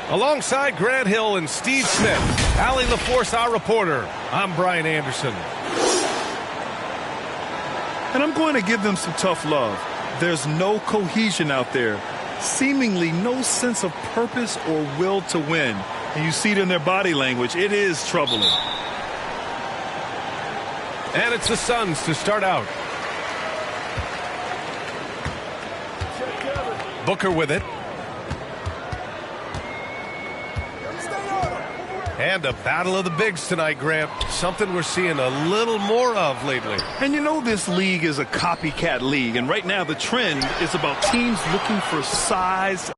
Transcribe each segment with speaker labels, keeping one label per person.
Speaker 1: Alongside Grant Hill and Steve Smith, Allie LaForce, our reporter, I'm Brian Anderson.
Speaker 2: And I'm going to give them some tough love. There's no cohesion out there. Seemingly no sense of purpose or will to win. And you see it in their body language. It is troubling.
Speaker 1: And it's the Suns to start out. Booker with it. And a battle of the bigs tonight, Grant. Something we're seeing a little more of lately.
Speaker 2: And you know this league is a copycat league. And right now the trend is about teams looking for size.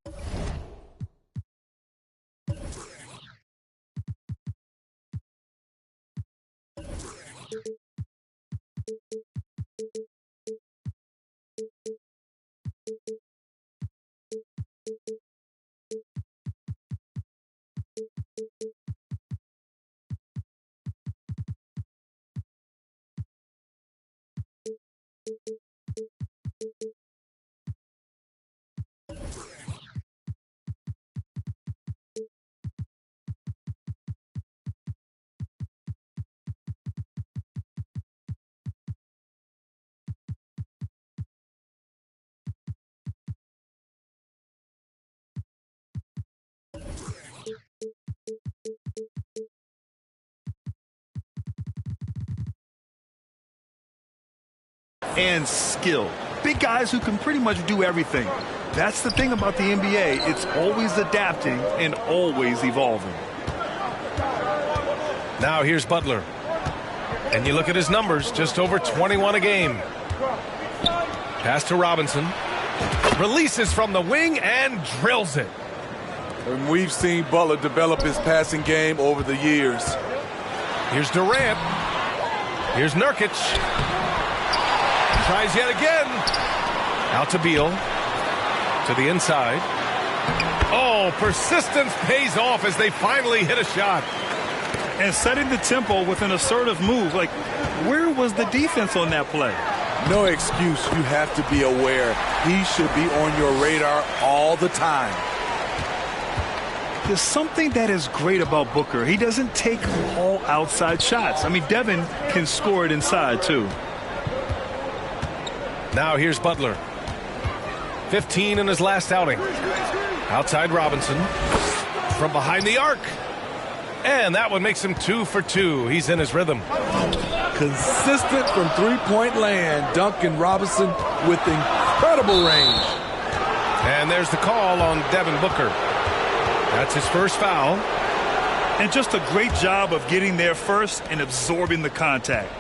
Speaker 2: And skill. Big guys who can pretty much do everything. That's the thing about the NBA. It's always adapting and always evolving.
Speaker 1: Now here's Butler. And you look at his numbers, just over 21 a game. Pass to Robinson. Releases from the wing and drills it.
Speaker 3: And we've seen Butler develop his passing game over the years.
Speaker 1: Here's Durant. Here's Nurkic. Tries yet again. Out to Beal. To the inside. Oh, persistence pays off as they finally hit a shot.
Speaker 2: And setting the tempo with an assertive move. Like, where was the defense on that play?
Speaker 3: No excuse. You have to be aware. He should be on your radar all the time.
Speaker 2: There's something that is great about Booker. He doesn't take all outside shots. I mean, Devin can score it inside, too.
Speaker 1: Now here's Butler. 15 in his last outing. Outside Robinson. From behind the arc. And that one makes him 2 for 2. He's in his rhythm.
Speaker 3: Consistent from three-point land. Duncan Robinson with incredible range.
Speaker 1: And there's the call on Devin Booker. That's his first foul.
Speaker 2: And just a great job of getting there first and absorbing the contact.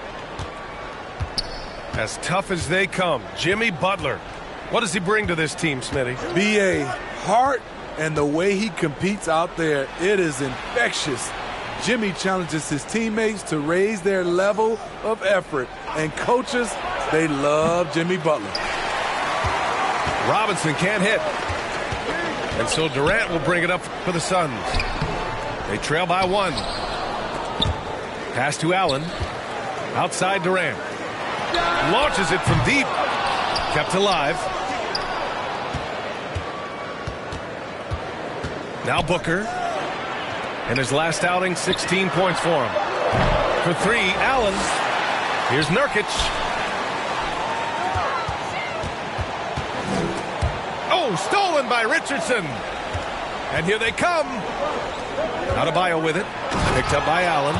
Speaker 1: As tough as they come, Jimmy Butler. What does he bring to this team, Smitty?
Speaker 3: B.A. heart and the way he competes out there, it is infectious. Jimmy challenges his teammates to raise their level of effort. And coaches, they love Jimmy Butler.
Speaker 1: Robinson can't hit. And so Durant will bring it up for the Suns. They trail by 1. Pass to Allen. Outside Durant. Launches it from deep. Kept alive. Now Booker. In his last outing, 16 points for him. For 3, Allen. Here's Nurkic. Oh, stolen by Richardson. And here they come. Adebayo with it. Picked up by Allen.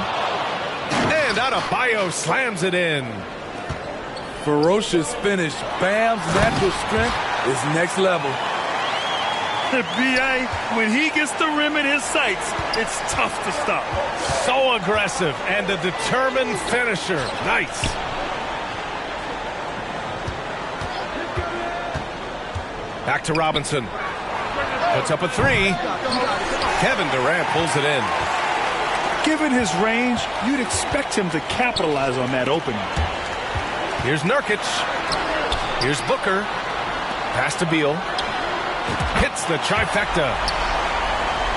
Speaker 1: And Adebayo slams it in.
Speaker 3: Ferocious finish. Bam's natural strength is next level.
Speaker 2: B.A., when he gets the rim in his sights, it's tough to stop.
Speaker 1: So aggressive and a determined finisher. Nice. Back to Robinson. Puts up a 3. Kevin Durant pulls it in.
Speaker 2: Given his range, you'd expect him to capitalize on that opening.
Speaker 1: Here's Nurkic. Here's Booker. Pass to Beal. Hits the trifecta.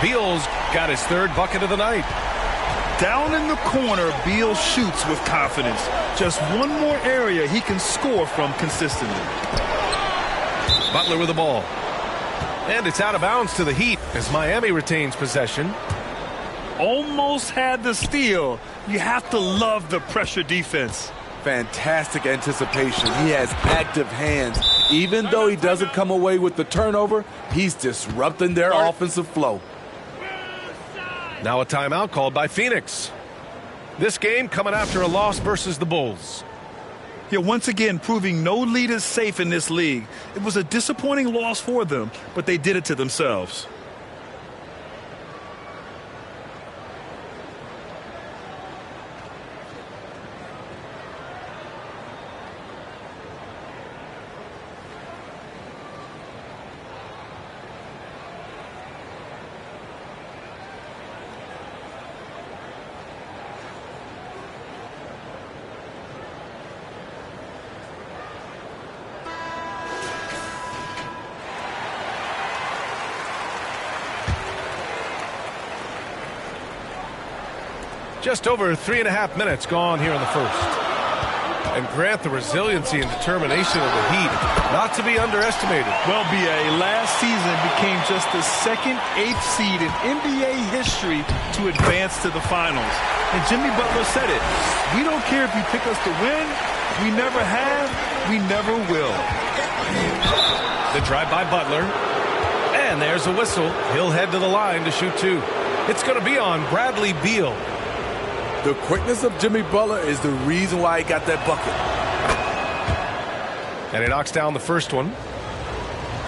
Speaker 1: Beal's got his 3rd bucket of the night.
Speaker 2: Down in the corner, Beal shoots with confidence. Just one more area he can score from consistently.
Speaker 1: Butler with the ball. And it's out of bounds to the Heat as Miami retains possession.
Speaker 2: Almost had the steal. You have to love the pressure defense.
Speaker 3: Fantastic anticipation. He has active hands. Even though he doesn't come away with the turnover, he's disrupting their offensive flow.
Speaker 1: Now a timeout called by Phoenix. This game coming after a loss versus the Bulls.
Speaker 2: Yeah, once again, proving no lead is safe in this league. It was a disappointing loss for them, but they did it to themselves.
Speaker 1: Just over 3.5 minutes gone here in the first. And Grant, the resiliency and determination of the Heat, not to be underestimated.
Speaker 2: Well, B.A., last season became just the second 8th seed in NBA history to advance to the finals. And Jimmy Butler said it. We don't care if you pick us to win. We never have. We never will.
Speaker 1: The drive by Butler. And there's a whistle. He'll head to the line to shoot two. It's going to be on Bradley Beal.
Speaker 3: The quickness of Jimmy Butler is the reason why he got that bucket.
Speaker 1: And he knocks down the first one.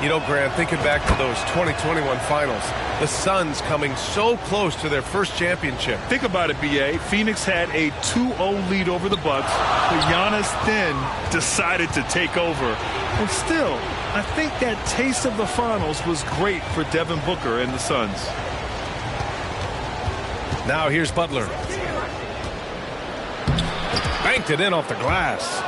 Speaker 1: You know, Grant, thinking back to those 2021 finals, the Suns coming so close to their first championship.
Speaker 2: Think about it, B.A. Phoenix had a 2-0 lead over the Bucks, but Giannis then decided to take over. And still, I think that taste of the finals was great for Devin Booker and the Suns.
Speaker 1: Now here's Butler. Banked it in off the glass.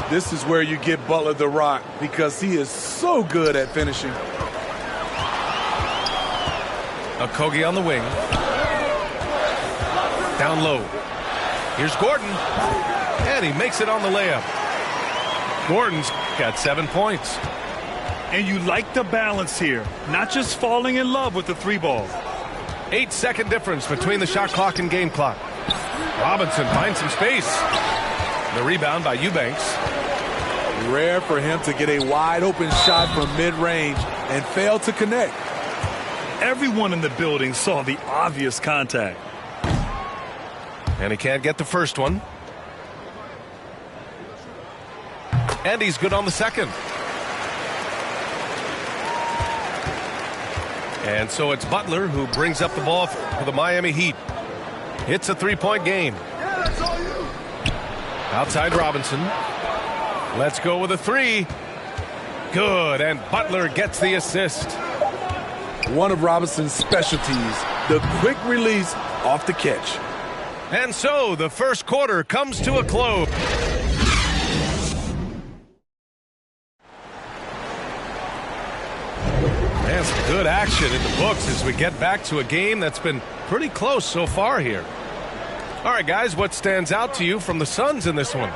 Speaker 3: This is where you get Butler the rock because he is so good at finishing.
Speaker 1: Okogie on the wing. Down low. Here's Gordon. And he makes it on the layup. Gordon's got 7 points.
Speaker 2: And you like the balance here. Not just falling in love with the 3-ball.
Speaker 1: 8-second difference between the shot clock and game clock. Robinson finds some space. The rebound by Eubanks.
Speaker 3: Rare for him to get a wide open shot from mid-range and fail to connect.
Speaker 2: Everyone in the building saw the obvious contact.
Speaker 1: And he can't get the first one. And he's good on the second. And so it's Butler who brings up the ball for the Miami Heat. It's a 3-point game. Outside Robinson. Let's go with a 3. Good, and Butler gets the assist.
Speaker 3: One of Robinson's specialties, the quick release off the catch.
Speaker 1: And so the first quarter comes to a close. And some good action in the books as we get back to a game that's been pretty close so far here. All right, guys, what stands out to you from the Suns in this one?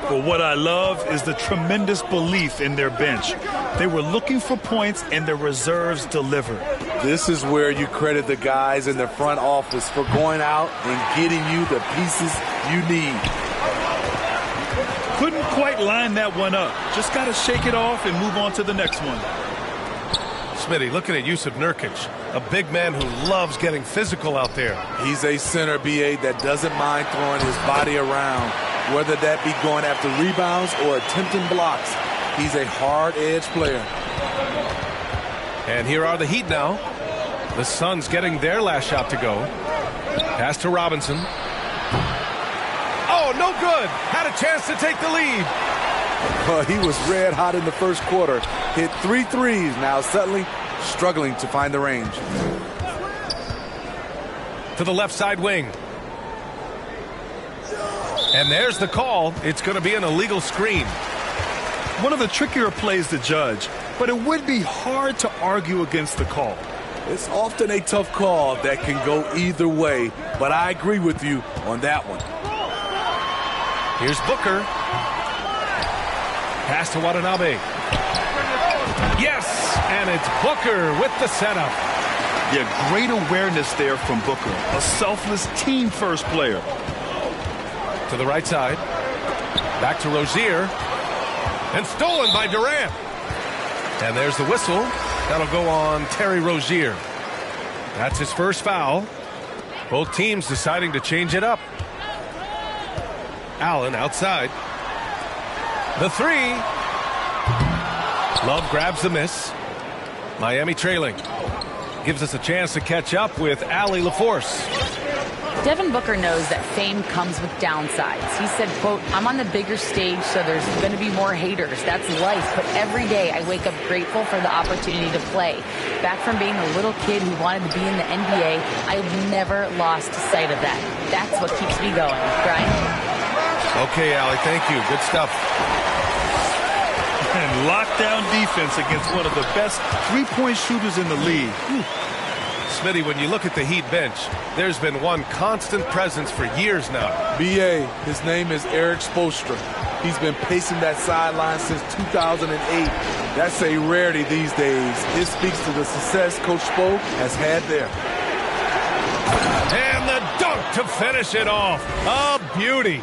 Speaker 2: Well, what I love is the tremendous belief in their bench. They were looking for points, and their reserves delivered.
Speaker 3: This is where you credit the guys in the front office for going out and getting you the pieces you need.
Speaker 2: Couldn't quite line that one up. Just got to shake it off and move on to the next one.
Speaker 1: Smitty, looking at Jusuf Nurkic, a big man who loves getting physical out there.
Speaker 3: He's a center, B.A., that doesn't mind throwing his body around, whether that be going after rebounds or attempting blocks. He's a hard-edge player.
Speaker 1: And here are the Heat now. The Suns getting their last shot to go. Pass to Robinson. Oh, no good. Had a chance to take the lead.
Speaker 3: He was red hot in the first quarter. Hit 3 threes. Now suddenly struggling to find the range.
Speaker 1: To the left side wing. And there's the call. It's going to be an illegal screen.
Speaker 2: One of the trickier plays to judge, but it would be hard to argue against the call.
Speaker 3: It's often a tough call that can go either way, but I agree with you on that one.
Speaker 1: Here's Booker. Pass to Watanabe. Yes, and it's Booker with the setup.
Speaker 2: Yeah, great awareness there from Booker. A selfless team-first player.
Speaker 1: To the right side. Back to Rozier. And stolen by Durant. And there's the whistle. That'll go on Terry Rozier. That's his first foul. Both teams deciding to change it up. Allen outside. The three. Love grabs the miss. Miami trailing. Gives us a chance to catch up with Allie LaForce.
Speaker 4: Devin Booker knows that fame comes with downsides. He said, quote, I'm on the bigger stage, so there's going to be more haters. That's life. But every day I wake up grateful for the opportunity to play. Back from being a little kid who wanted to be in the NBA, I've never lost sight of that. That's what keeps me going. Brian?
Speaker 1: Okay, Allie, thank you. Good stuff.
Speaker 2: And lockdown defense against one of the best three-point shooters in the league.
Speaker 1: Smitty, when you look at the Heat bench, there's been one constant presence for years now.
Speaker 3: B.A., his name is Eric Spoelstra. He's been pacing that sideline since 2008. That's a rarity these days. It speaks to the success Coach Spo has had there.
Speaker 1: And the dunk to finish it off. A beauty.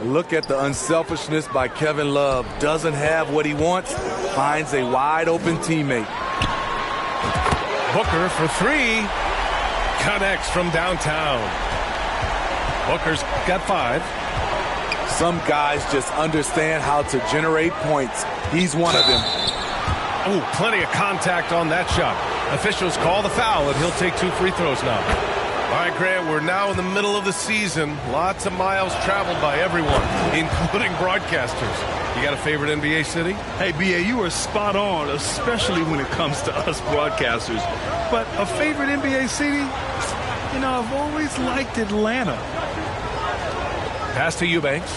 Speaker 3: Look at the unselfishness by Kevin Love. Doesn't have what he wants, finds a wide-open teammate.
Speaker 1: Booker for three. Connects from downtown. Booker's got 5.
Speaker 3: Some guys just understand how to generate points. He's one of them.
Speaker 1: Oh, plenty of contact on that shot. Officials call the foul, and he'll take 2 free throws now. All right, Grant, we're now in the middle of the season. Lots of miles traveled by everyone, including broadcasters. You got a favorite NBA city?
Speaker 2: Hey, B.A., you are spot on, especially when it comes to us broadcasters. But a favorite NBA city? You know, I've always liked Atlanta.
Speaker 1: Pass to Eubanks.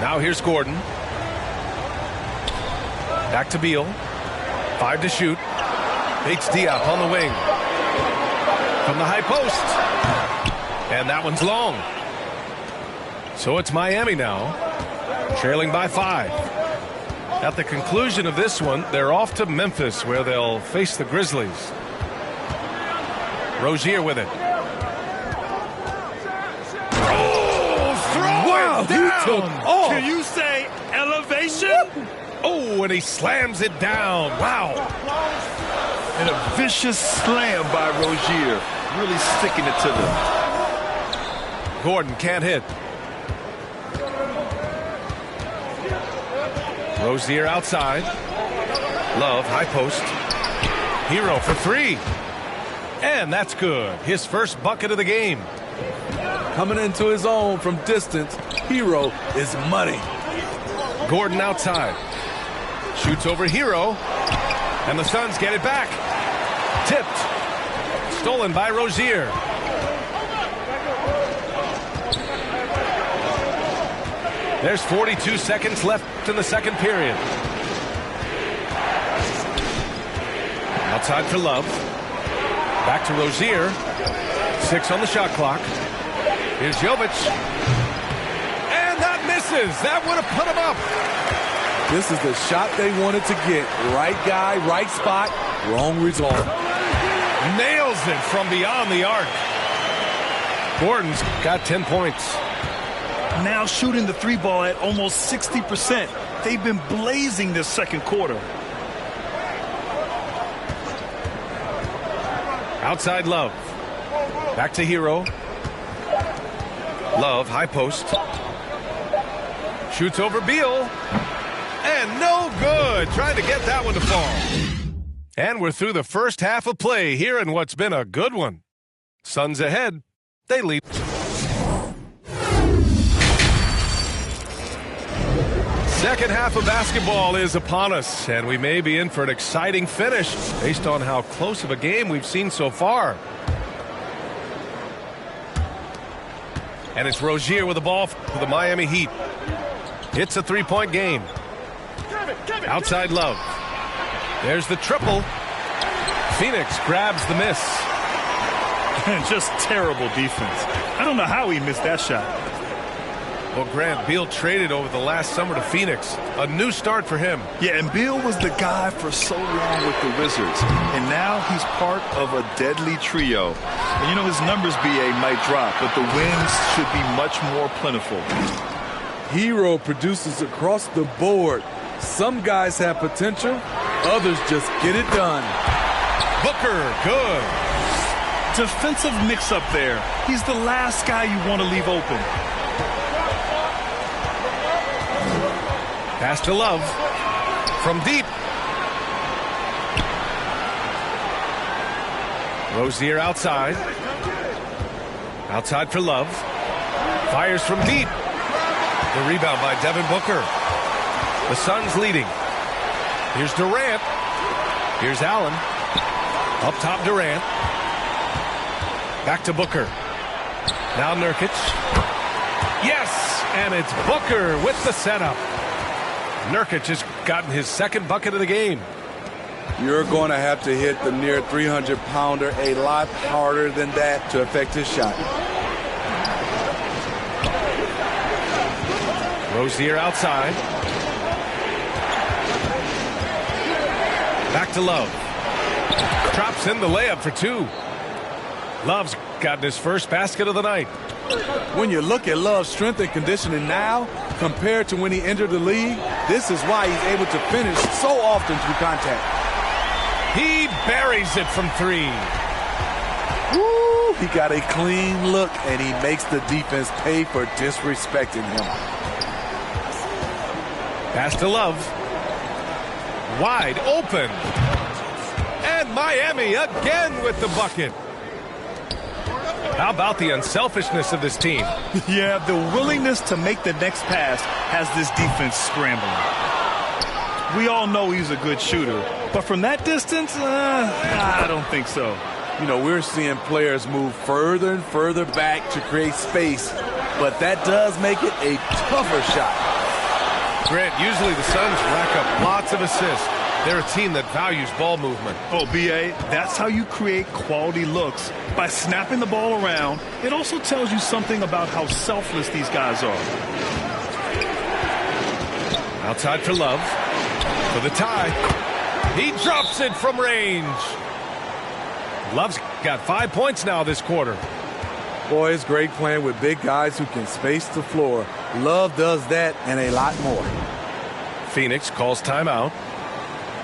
Speaker 1: Now here's Gordon. Back to Beal. 5 to shoot. Bates Diop on the wing. From the high post. And that one's long. So it's Miami now, trailing by 5. At the conclusion of this one, they're off to Memphis, where they'll face the Grizzlies. Rozier with it. Oh, throw it down!
Speaker 2: Oh, can you say elevation?
Speaker 1: Oh, and he slams it down. Wow.
Speaker 2: And a vicious slam by Rozier, really sticking it to them.
Speaker 1: Gordon can't hit. Rozier outside. Love, high post. Hero for 3. And that's good. His first bucket of the game.
Speaker 3: Coming into his own from distance, Hero is money.
Speaker 1: Gordon outside. Shoots over Hero. And the Suns get it back. Tipped. Stolen by Rozier. There's 42 seconds left in the second period. Outside for Love. Back to Rozier. 6 on the shot clock. Here's Jovic. And that misses. That would have put him up.
Speaker 3: This is the shot they wanted to get. Right guy, right spot, wrong result.
Speaker 1: Nails it from beyond the arc. Gordon's got 10 points.
Speaker 2: Now shooting the 3 ball at almost 60%. They've been blazing this second quarter.
Speaker 1: Outside Love. Back to Hero. Love, high post. Shoots over Beal. And no good. Trying to get that one to fall. And we're through the first half of play here in what's been a good one. Suns ahead. They lead. Second half of basketball is upon us, and we may be in for an exciting finish based on how close of a game we've seen so far. And it's Rozier with the ball for the Miami Heat. It's a 3-point game. Outside Love. There's the triple. Phoenix grabs the miss.
Speaker 2: Just terrible defense. I don't know how he missed that shot.
Speaker 1: Well, Grant, Beal traded over the last summer to Phoenix. A new start for him.
Speaker 2: Yeah, and Beal was the guy for so long with the Wizards. And now he's part of a deadly trio. And you know, his numbers, BA, might drop, but the wins should be much more plentiful.
Speaker 3: Hero produces across the board. Some guys have potential, others just get it done.
Speaker 1: Booker, good.
Speaker 2: Defensive mix-up there. He's the last guy you want to leave open.
Speaker 1: Pass to Love. From deep. Rozier outside. Outside for Love. Fires from deep. The rebound by Devin Booker. The Suns leading. Here's Durant. Here's Allen. Up top Durant. Back to Booker. Now Nurkic. Yes! And it's Booker with the setup. Nurkic has gotten his second bucket of the game.
Speaker 3: You're going to have to hit the near 300-pounder a lot harder than that to affect his shot.
Speaker 1: Rozier outside. Back to Love. Drops in the layup for two. Love's gotten his first basket of the night.
Speaker 3: When you look at Love's strength and conditioning now compared to when he entered the league, this is why he's able to finish so often through contact.
Speaker 1: He buries it from three.
Speaker 3: Woo! He got a clean look, and he makes the defense pay for disrespecting him.
Speaker 1: Pass to Love. Wide open. And Miami again with the bucket. How about the unselfishness of this team?
Speaker 2: Yeah, the willingness to make the next pass has this defense scrambling. We all know he's a good shooter, but from that distance, I don't think so.
Speaker 3: You know, we're seeing players move further and further back to create space, but that does make it a tougher shot.
Speaker 1: Grant, usually the Suns rack up lots of assists. They're a team that values ball movement.
Speaker 2: Oh, B.A., that's how you create quality looks. By snapping the ball around, it also tells you something about how selfless these guys are.
Speaker 1: Outside for Love. For the tie. He drops it from range. Love's got 5 points now this quarter.
Speaker 3: Boy, it's great playing with big guys who can space the floor. Love does that and a lot more.
Speaker 1: Phoenix calls timeout.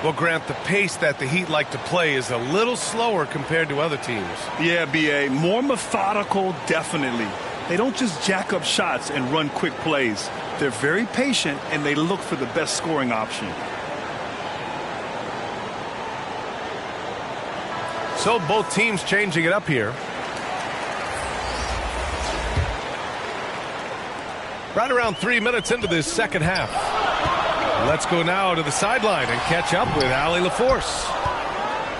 Speaker 1: Well, Grant, the pace that the Heat like to play is a little slower compared to other teams.
Speaker 2: Yeah, B.A., more methodical, definitely. They don't just jack up shots and run quick plays. They're very patient, and they look for the best scoring option.
Speaker 1: So both teams changing it up here. Right around 3 minutes into this second half. Let's go now to the sideline and catch up with Allie LaForce.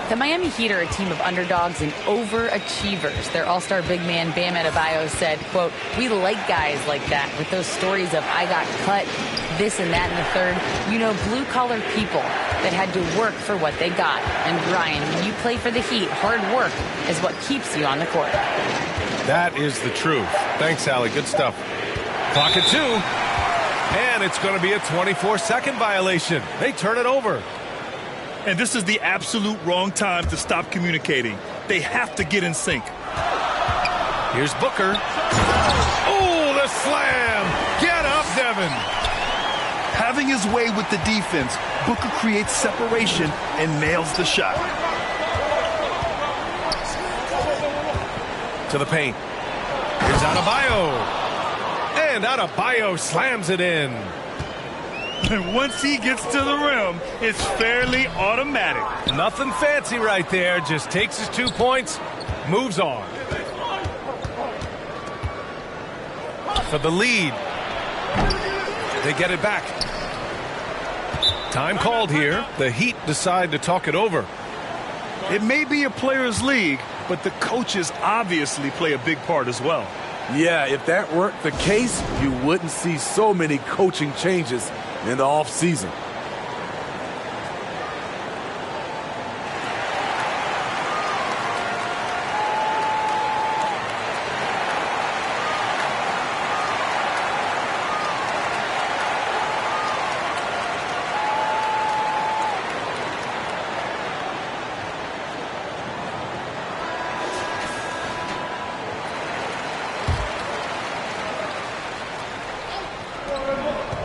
Speaker 4: The Miami Heat are a team of underdogs and overachievers. Their all-star big man, Bam Adebayo, said, quote, "We like guys like that with those stories of I got cut, this and that and the third. You know, blue-collar people that had to work for what they got. And Brian, when you play for the Heat, hard work is what keeps you on the court."
Speaker 1: That is the truth. Thanks, Allie. Good stuff. Clock at 2. And it's going to be a 24-second violation. They turn it over.
Speaker 2: And this is the absolute wrong time to stop communicating. They have to get in sync.
Speaker 1: Here's Booker. Oh, the slam. Get up, Devin.
Speaker 2: Having his way with the defense, Booker creates separation and nails the shot.
Speaker 1: To the paint. Here's Adebayo. And Adebayo slams it in.
Speaker 2: And once he gets to the rim, it's fairly automatic.
Speaker 1: Nothing fancy right there. Just takes his 2 points, moves on. For the lead. They get it back. Time called here. The Heat decide to talk it over.
Speaker 2: It may be a players' league, but the coaches obviously play a big part as well.
Speaker 3: Yeah, if that weren't the case, you wouldn't see so many coaching changes in the offseason.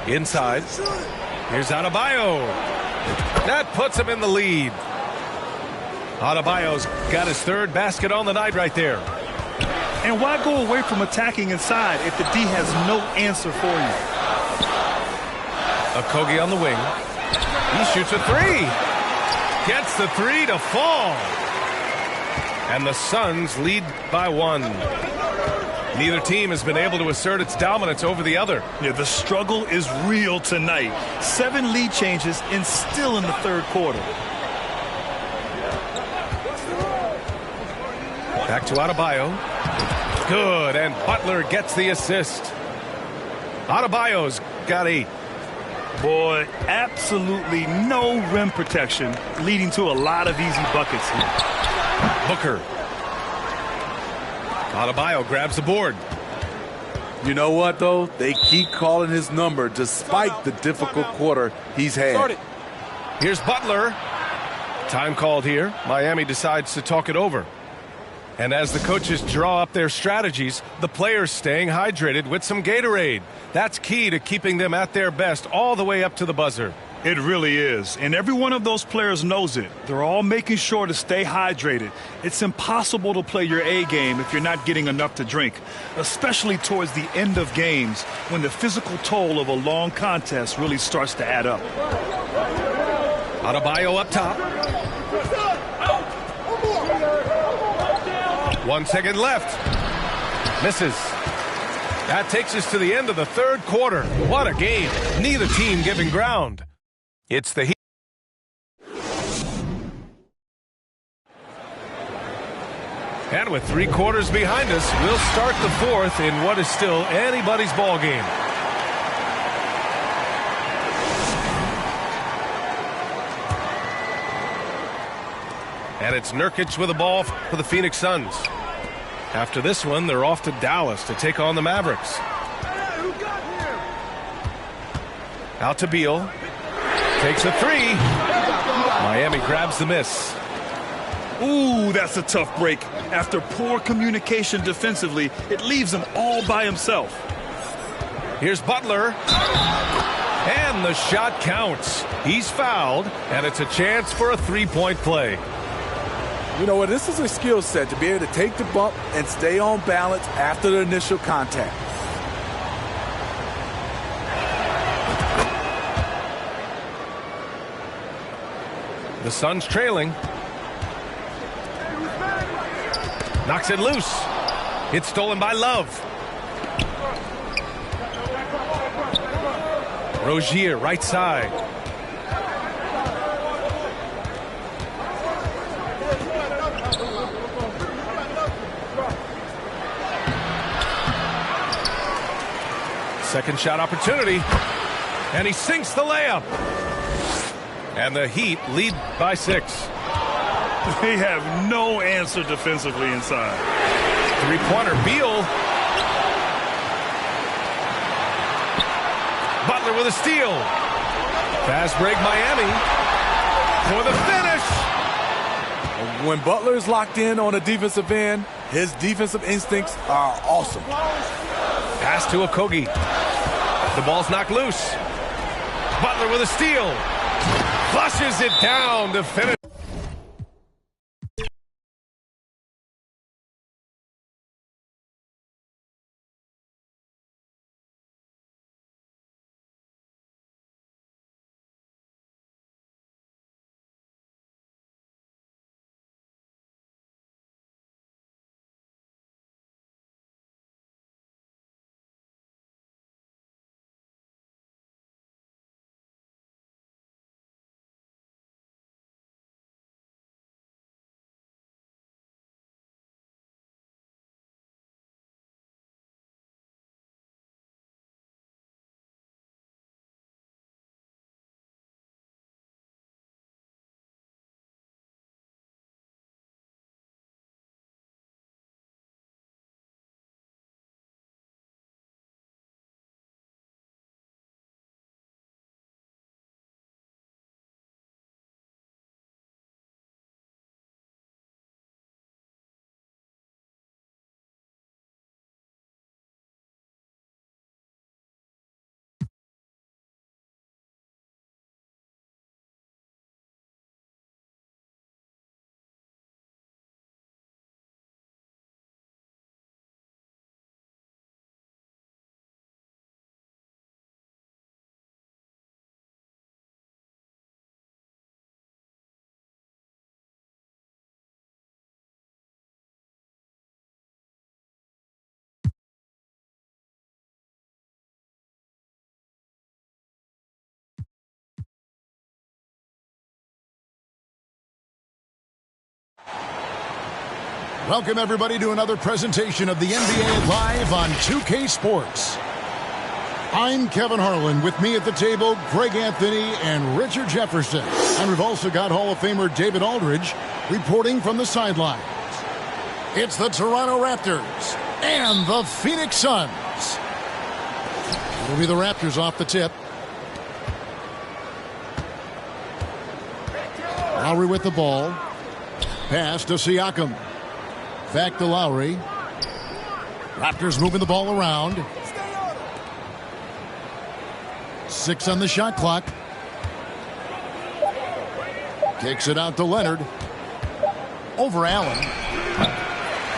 Speaker 1: Inside. Here's Adebayo. That puts him in the lead. Adebayo's got his third basket on the night right there.
Speaker 2: And why go away from attacking inside if the D has no answer for you?
Speaker 1: Okogie on the wing. He shoots a three. Gets the three to fall. And the Suns lead by 1. Neither team has been able to assert its dominance over the other.
Speaker 2: Yeah, the struggle is real tonight. 7 lead changes and still in the third quarter.
Speaker 1: Back to Adebayo. Good, and Butler gets the assist. Adebayo's got 8.
Speaker 2: Boy, absolutely no rim protection, leading to a lot of easy buckets here.
Speaker 1: Booker. Adebayo grabs the board.
Speaker 3: You know what, though? They keep calling his number despite the difficult quarter he's had.
Speaker 1: Here's Butler. Time called here. Miami decides to talk it over. And as the coaches draw up their strategies, the players staying hydrated with some Gatorade. That's key to keeping them at their best all the way up to the buzzer.
Speaker 2: It really is. And every one of those players knows it. They're all making sure to stay hydrated. It's impossible to play your A game if you're not getting enough to drink, especially towards the end of games when the physical toll of a long contest really starts to add up.
Speaker 1: Adebayo up top. 1 second left. Misses. That takes us to the end of the third quarter. What a game. Neither team giving ground. It's the Heat. And with 3 quarters behind us, we'll start the fourth in what is still anybody's ball game. And it's Nurkic with the ball for the Phoenix Suns. After this one, they're off to Dallas to take on the Mavericks. Out to Beal. Takes a 3. Miami grabs the miss.
Speaker 2: Ooh, that's a tough break. After poor communication defensively, it leaves him all by himself.
Speaker 1: Here's Butler. And the shot counts. He's fouled, and it's a chance for a 3-point play.
Speaker 3: You know what? This is a skill set to be able to take the bump and stay on balance after the initial contact.
Speaker 1: The Suns trailing. Knocks it loose. It's stolen by Love. Rozier, right side. Second shot opportunity. And he sinks the layup. And the Heat lead by 6.
Speaker 2: They have no answer defensively inside.
Speaker 1: 3-pointer, Beal. Butler with a steal. Fast break, Miami. For the finish.
Speaker 3: When Butler is locked in on a defensive end, his defensive instincts are awesome.
Speaker 1: Pass to Okogie. The ball's knocked loose. Butler with a steal. Flushes it down to finish.
Speaker 5: Welcome, everybody, to another presentation of the NBA Live on 2K Sports. I'm Kevin Harlan. With me at the table, Greg Anthony and Richard Jefferson. And we've also got Hall of Famer David Aldridge reporting from the sidelines. It's the Toronto Raptors and the Phoenix Suns. It'll be the Raptors off the tip. Lowry with the ball. Pass to Siakam. Back to Lowry. Raptors moving the ball around. 6 on the shot clock. Kicks it out to Leonard. Over Allen.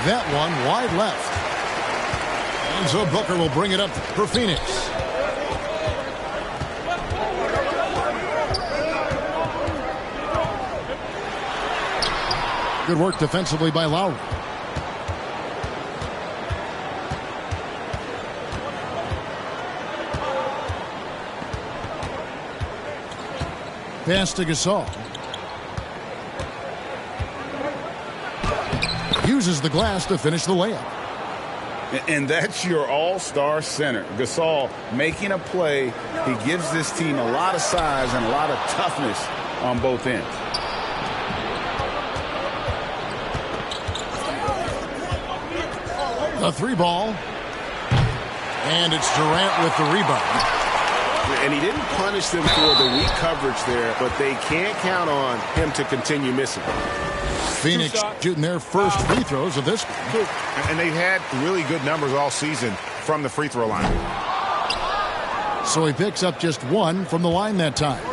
Speaker 5: That one wide left. And so Booker will bring it up for Phoenix. Good work defensively by Lowry. Pass to Gasol. Uses the glass to finish the layup.
Speaker 6: And that's your all-star center. Gasol making a play. He gives this team a lot of size and a lot of toughness on both ends.
Speaker 5: The 3 ball. And it's Durant with the rebound.
Speaker 7: And he didn't punish them for the weak coverage there, but they can't count on him to continue missing.
Speaker 5: Phoenix shooting their first free throws of this game.
Speaker 8: And they've had really good numbers all season from the free throw line.
Speaker 5: So he picks up just 1 from the line that time.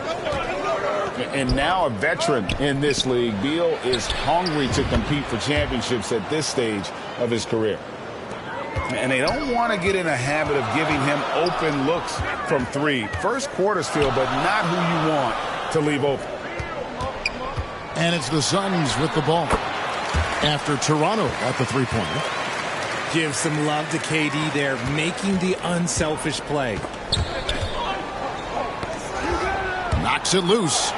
Speaker 6: And now a veteran in this league, Beal is hungry to compete for championships at this stage of his career. And they don't want to get in a habit of giving him open looks from 3. First quarter still, but not who you want to leave open.
Speaker 5: And it's the Suns with the ball after Toronto got the 3-pointer.
Speaker 9: Give some love to KD there, making the unselfish play.
Speaker 5: Knocks it loose.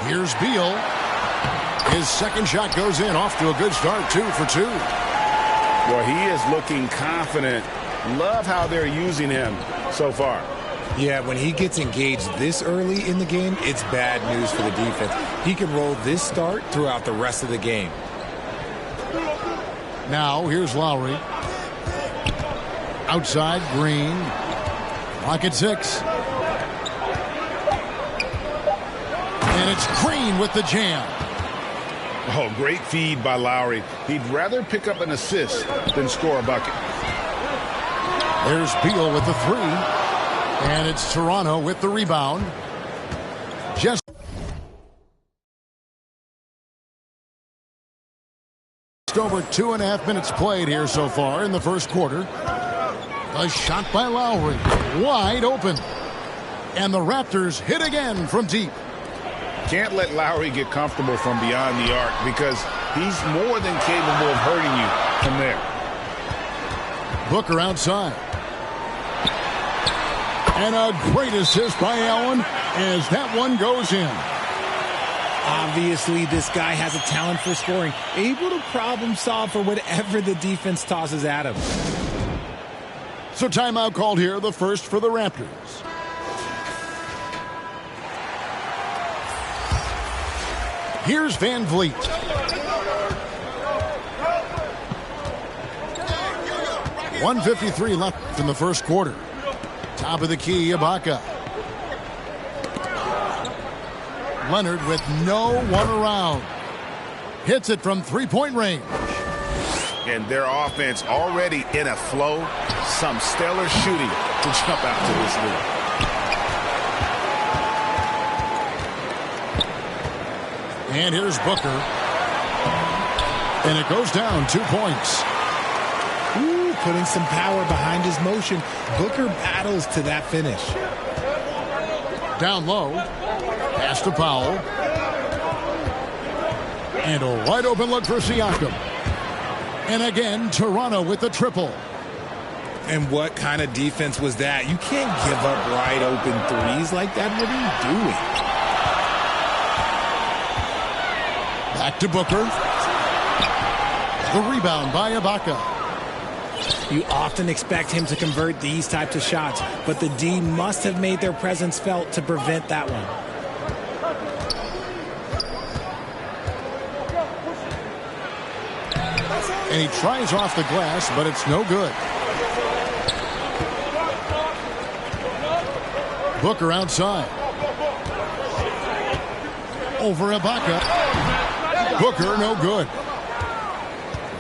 Speaker 5: Here's Beal. His second shot goes in, off to a good start, 2 for 2.
Speaker 6: Well, he is looking confident. Love how they're using him so far.
Speaker 9: Yeah, when he gets engaged this early in the game, it's bad news for the defense. He can roll this start throughout the rest of the game.
Speaker 5: Now, here's Lowry. Outside, Green. Clock at 6. And it's Green with the jam.
Speaker 6: Oh, great feed by Lowry. He'd rather pick up an assist than score a bucket.
Speaker 5: There's Beal with the 3. And it's Toronto with the rebound. Just over 2.5 minutes played here so far in the first quarter. A shot by Lowry. Wide open. And the Raptors hit again from deep.
Speaker 6: Can't let Lowry get comfortable from beyond the arc because he's more than capable of hurting you from there.
Speaker 5: Booker outside. And a great assist by Allen as that one goes in.
Speaker 9: Obviously, this guy has a talent for scoring, able to problem solve for whatever the defense tosses at him.
Speaker 5: So timeout called here, the first for the Raptors. Here's Van Vliet. .153 left in the first quarter. Top of the key, Ibaka. Leonard with no one around. Hits it from 3-point range.
Speaker 8: And their offense already in a flow. Some stellar shooting to jump out to this league.
Speaker 5: And here's Booker. And it goes down 2 points.
Speaker 9: Ooh, putting some power behind his motion. Booker battles to that finish.
Speaker 5: Down low. Pass to Powell. And a wide open look for Siakam. And again, Toronto with the triple.
Speaker 9: And what kind of defense was that? You can't give up wide open threes like that. What are you doing?
Speaker 5: Back to Booker. The rebound by Ibaka.
Speaker 9: You often expect him to convert these types of shots, but the D must have made their presence felt to prevent that one.
Speaker 5: And he tries off the glass, but it's no good. Booker outside. Over Ibaka. Booker, no good.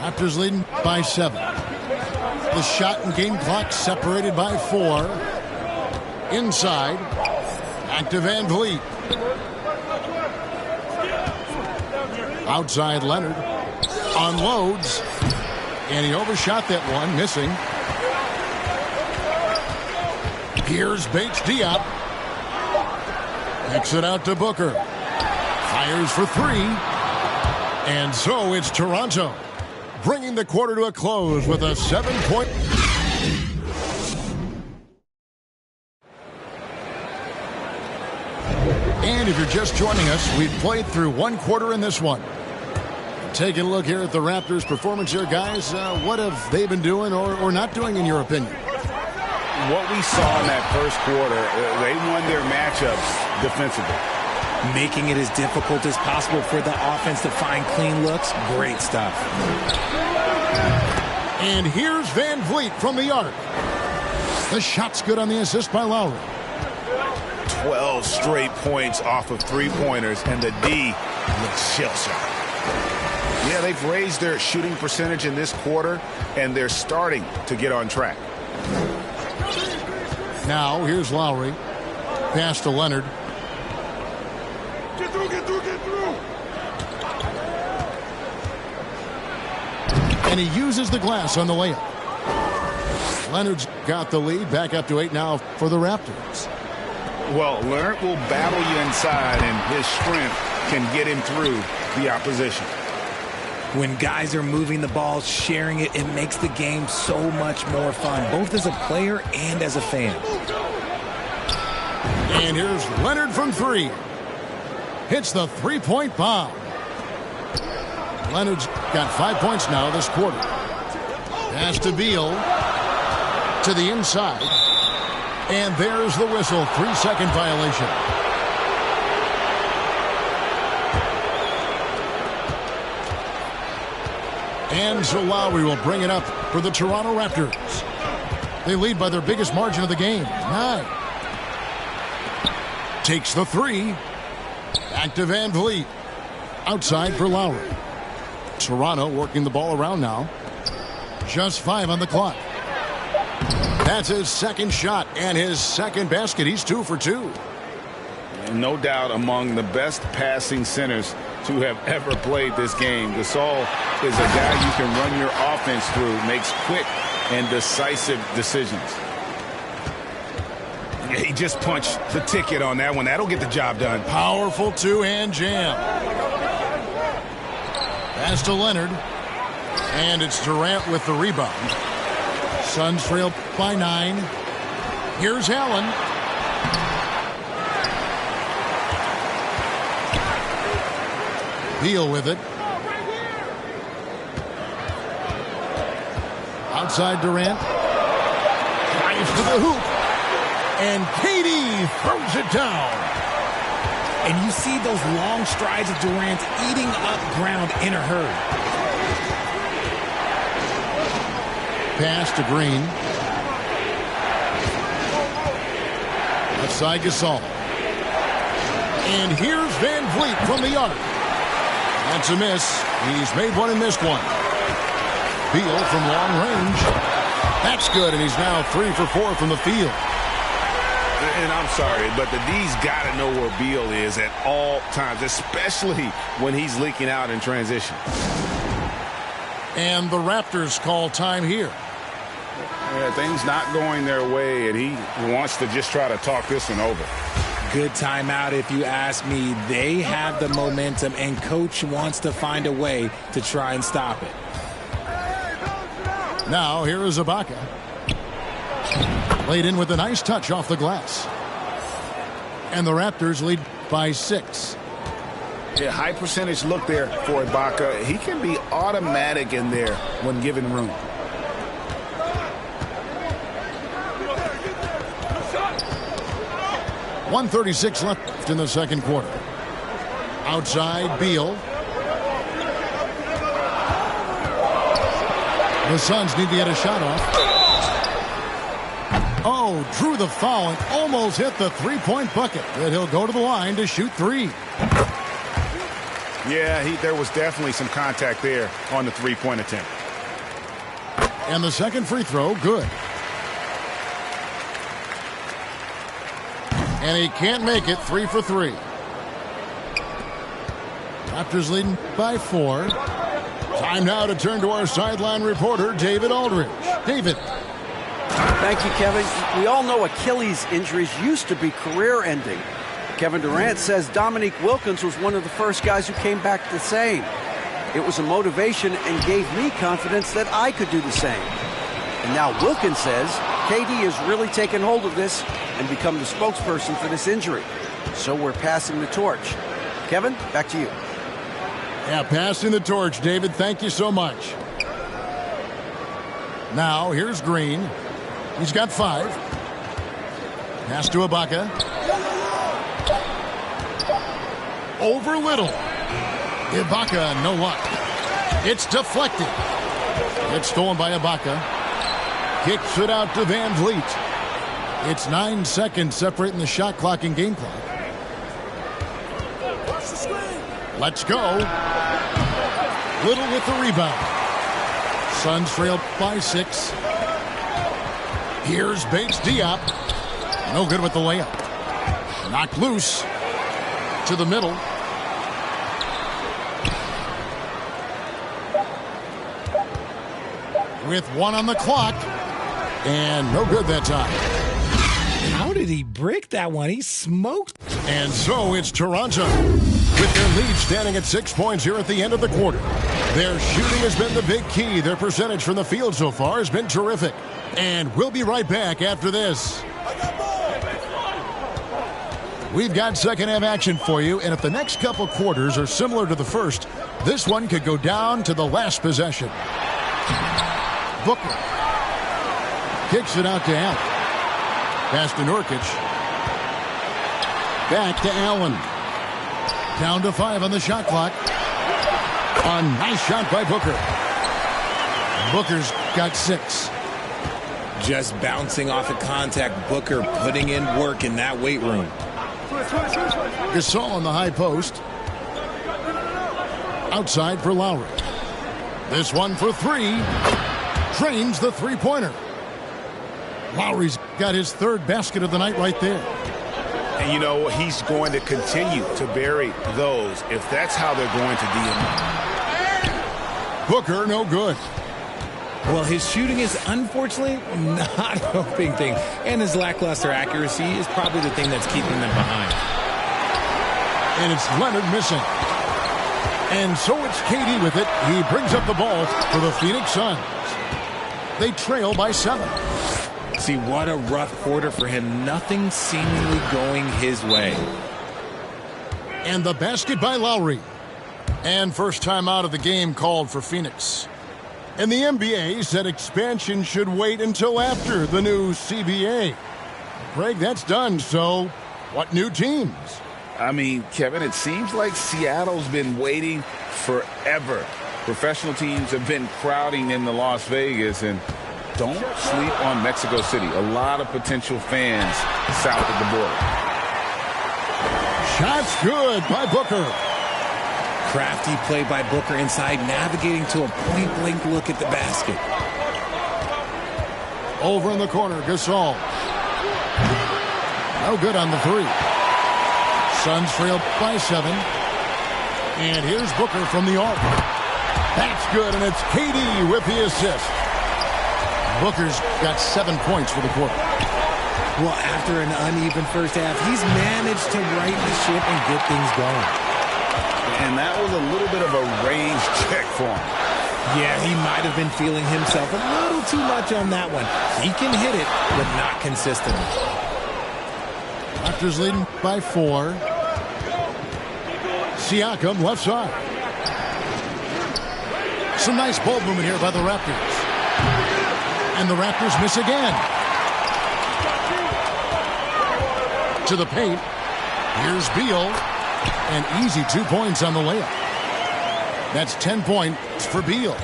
Speaker 5: Raptors leading by 7. The shot and game clock separated by 4. Inside. Back to Van Vliet. Outside Leonard. Unloads. And he overshot that one, missing. Here's Bates Diop. Kicks it out to Booker. Fires for 3. And so it's Toronto, bringing the quarter to a close with a 7-point. And if you're just joining us, we've played through 1 quarter in this one. Taking a look here at the Raptors' performance here, guys. What have they been doing or not doing, in your opinion?
Speaker 6: What we saw in that first quarter, they won their matchups defensively.
Speaker 9: Making it as difficult as possible for the offense to find clean looks. Great stuff.
Speaker 5: And here's Van Vliet from the arc. The shot's good on the assist by Lowry.
Speaker 8: 12 straight points off of three-pointers, and the D looks shell-shocked. Yeah, they've raised their shooting percentage in this quarter, and they're starting to get on track.
Speaker 5: Now, here's Lowry. Pass to Leonard.
Speaker 3: Get through, get through, get through.
Speaker 5: And he uses the glass on the layup. Leonard's got the lead. Back up to 8 now for the Raptors.
Speaker 8: Well, Leonard will battle you inside, and his strength can get him through the opposition.
Speaker 9: When guys are moving the ball, sharing it, it makes the game so much more fun, both as a player and as a fan.
Speaker 5: And here's Leonard from 3. Hits the three-point bomb. Leonard's got 5 points now this quarter. Pass to Beal. To the inside. And there's the whistle. 3-second violation. And so Lowry will bring it up for the Toronto Raptors. They lead by their biggest margin of the game, 9. Takes the 3. Back to Van Vliet. Outside for Lowry. Toronto working the ball around now. Just 5 on the clock. That's his second shot and his second basket. He's 2 for 2.
Speaker 6: No doubt among the best passing centers to have ever played this game. Gasol is a guy you can run your offense through, makes quick and decisive decisions.
Speaker 8: He just punched the ticket on that one. That'll get the job done.
Speaker 5: Powerful two-hand jam. Pass to Leonard. And it's Durant with the rebound. Suns trail by 9. Here's Allen. Beal with it. Outside Durant. Drives to the hoop. And KD throws it down.
Speaker 9: And you see those long strides of Durant eating up ground in a hurry.
Speaker 5: Pass to Green. Outside Gasol. And here's Van Vliet from the arc. That's a miss. He's made one and missed one. Beal from long range. That's good, and he's now 3 for 4 from the field.
Speaker 8: And I'm sorry, but the D's got to know where Beal is at all times, especially when he's leaking out in transition.
Speaker 5: And the Raptors call time here.
Speaker 6: Yeah, things not going their way, and he wants to just try to talk this one over.
Speaker 9: Good timeout if you ask me. They have the momentum, and Coach wants to find a way to try and stop it.
Speaker 5: Now here is Ibaka. Laid in with a nice touch off the glass. And the Raptors lead by 6.
Speaker 6: Yeah, high percentage look there for Ibaka. He can be automatic in there when given room.
Speaker 5: .136 left in the second quarter. Outside, Beal. The Suns need to get a shot off. Oh, drew the foul and almost hit the three-point bucket. But he'll go to the line to shoot three.
Speaker 6: Yeah, there was definitely some contact there on the three-point attempt.
Speaker 5: And the second free throw, good. And he can't make it. 3 for 3. Raptors leading by 4. Time now to turn to our sideline reporter, David Aldridge. David.
Speaker 10: Thank you, Kevin. We all know Achilles injuries used to be career-ending. Kevin Durant says Dominique Wilkins was one of the first guys who came back the same. It was a motivation and gave me confidence that I could do the same. And now Wilkins says KD has really taken hold of this and become the spokesperson for this injury. So we're passing the torch. Kevin, back to you.
Speaker 5: Yeah, passing the torch, David. Thank you so much. Now, here's Green. He's got 5. Pass to Ibaka. Over Little. Ibaka, no luck. It's deflected. It's stolen by Ibaka. Kicks it out to Van Vliet. It's 9 seconds separating the shot clock and game clock. Let's go. Little with the rebound. Suns trail by 6. Here's Bates Diop. No good with the layup. Knocked loose. To the middle. With 1 on the clock. And no good that time.
Speaker 11: How did he break that one? He smoked.
Speaker 5: And so it's Toronto. With their lead standing at 6 points here at the end of the quarter. Their shooting has been the big key. Their percentage from the field so far has been terrific. And we'll be right back after this. We've got second half action for you, and if the next couple quarters are similar to the first, this one could go down to the last possession. Booker kicks it out to Allen. Pass to Nurkic. Back to Allen. Down to 5 on the shot clock. A nice shot by Booker. Booker's got 6.
Speaker 9: Just bouncing off of contact. Booker putting in work in that weight room.
Speaker 5: Gasol on the high post. Outside for Lowry. This one for 3. Drains the three-pointer. Lowry's got his 3rd basket of the night right there.
Speaker 6: And, you know, he's going to continue to bury those if that's how they're going to DM.
Speaker 5: Booker, no good.
Speaker 11: Well, his shooting is unfortunately not a helping thing. And his lackluster accuracy is probably the thing that's keeping them behind.
Speaker 5: And it's Leonard missing. And so it's KD with it. He brings up the ball for the Phoenix Suns. They trail by 7.
Speaker 11: See, what a rough quarter for him. Nothing seemingly going his way.
Speaker 5: And the basket by Lowry. And first time out of the game called for Phoenix. And the NBA said expansion should wait until after the new CBA. Greg, that's done. So what new teams?
Speaker 6: I mean, Kevin, it seems like Seattle's been waiting forever. Professional teams have been crowding into Las Vegas, and don't sleep on Mexico City. A lot of potential fans south of the border.
Speaker 5: Shots good by Booker.
Speaker 11: Crafty play by Booker inside, navigating to a point-blank look at the basket.
Speaker 5: Over in the corner, Gasol. No good on the 3. Suns trail by 7. And here's Booker from the arc. That's good, and it's KD with the assist. Booker's got 7 points for the quarter.
Speaker 11: Well, after an uneven first half, he's managed to right the ship and get things going.
Speaker 6: And that was a little bit of a range check for him.
Speaker 11: Yeah, he might have been feeling himself a little too much on that one. He can hit it, but not consistently.
Speaker 5: Raptors leading by 4. Siakam left side. Some nice ball movement here by the Raptors. And the Raptors miss again. To the paint. Here's Beal. An easy 2 points on the layup. That's 10 points for Beal.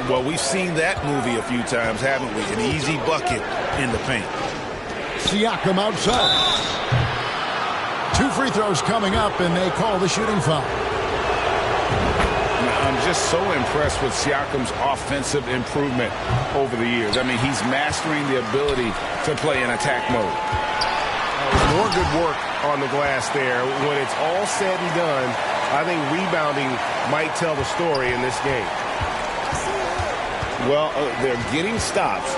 Speaker 8: Well, we've seen that movie a few times, haven't we? An easy bucket in the paint.
Speaker 5: Siakam outside. 2 free throws coming up, and they call the shooting foul.
Speaker 6: I'm just so impressed with Siakam's offensive improvement over the years. I mean, he's mastering the ability to play in attack mode.
Speaker 7: More good work on the glass there. When it's all said and done, I think rebounding might tell the story in this game.
Speaker 6: Well, they're getting stops,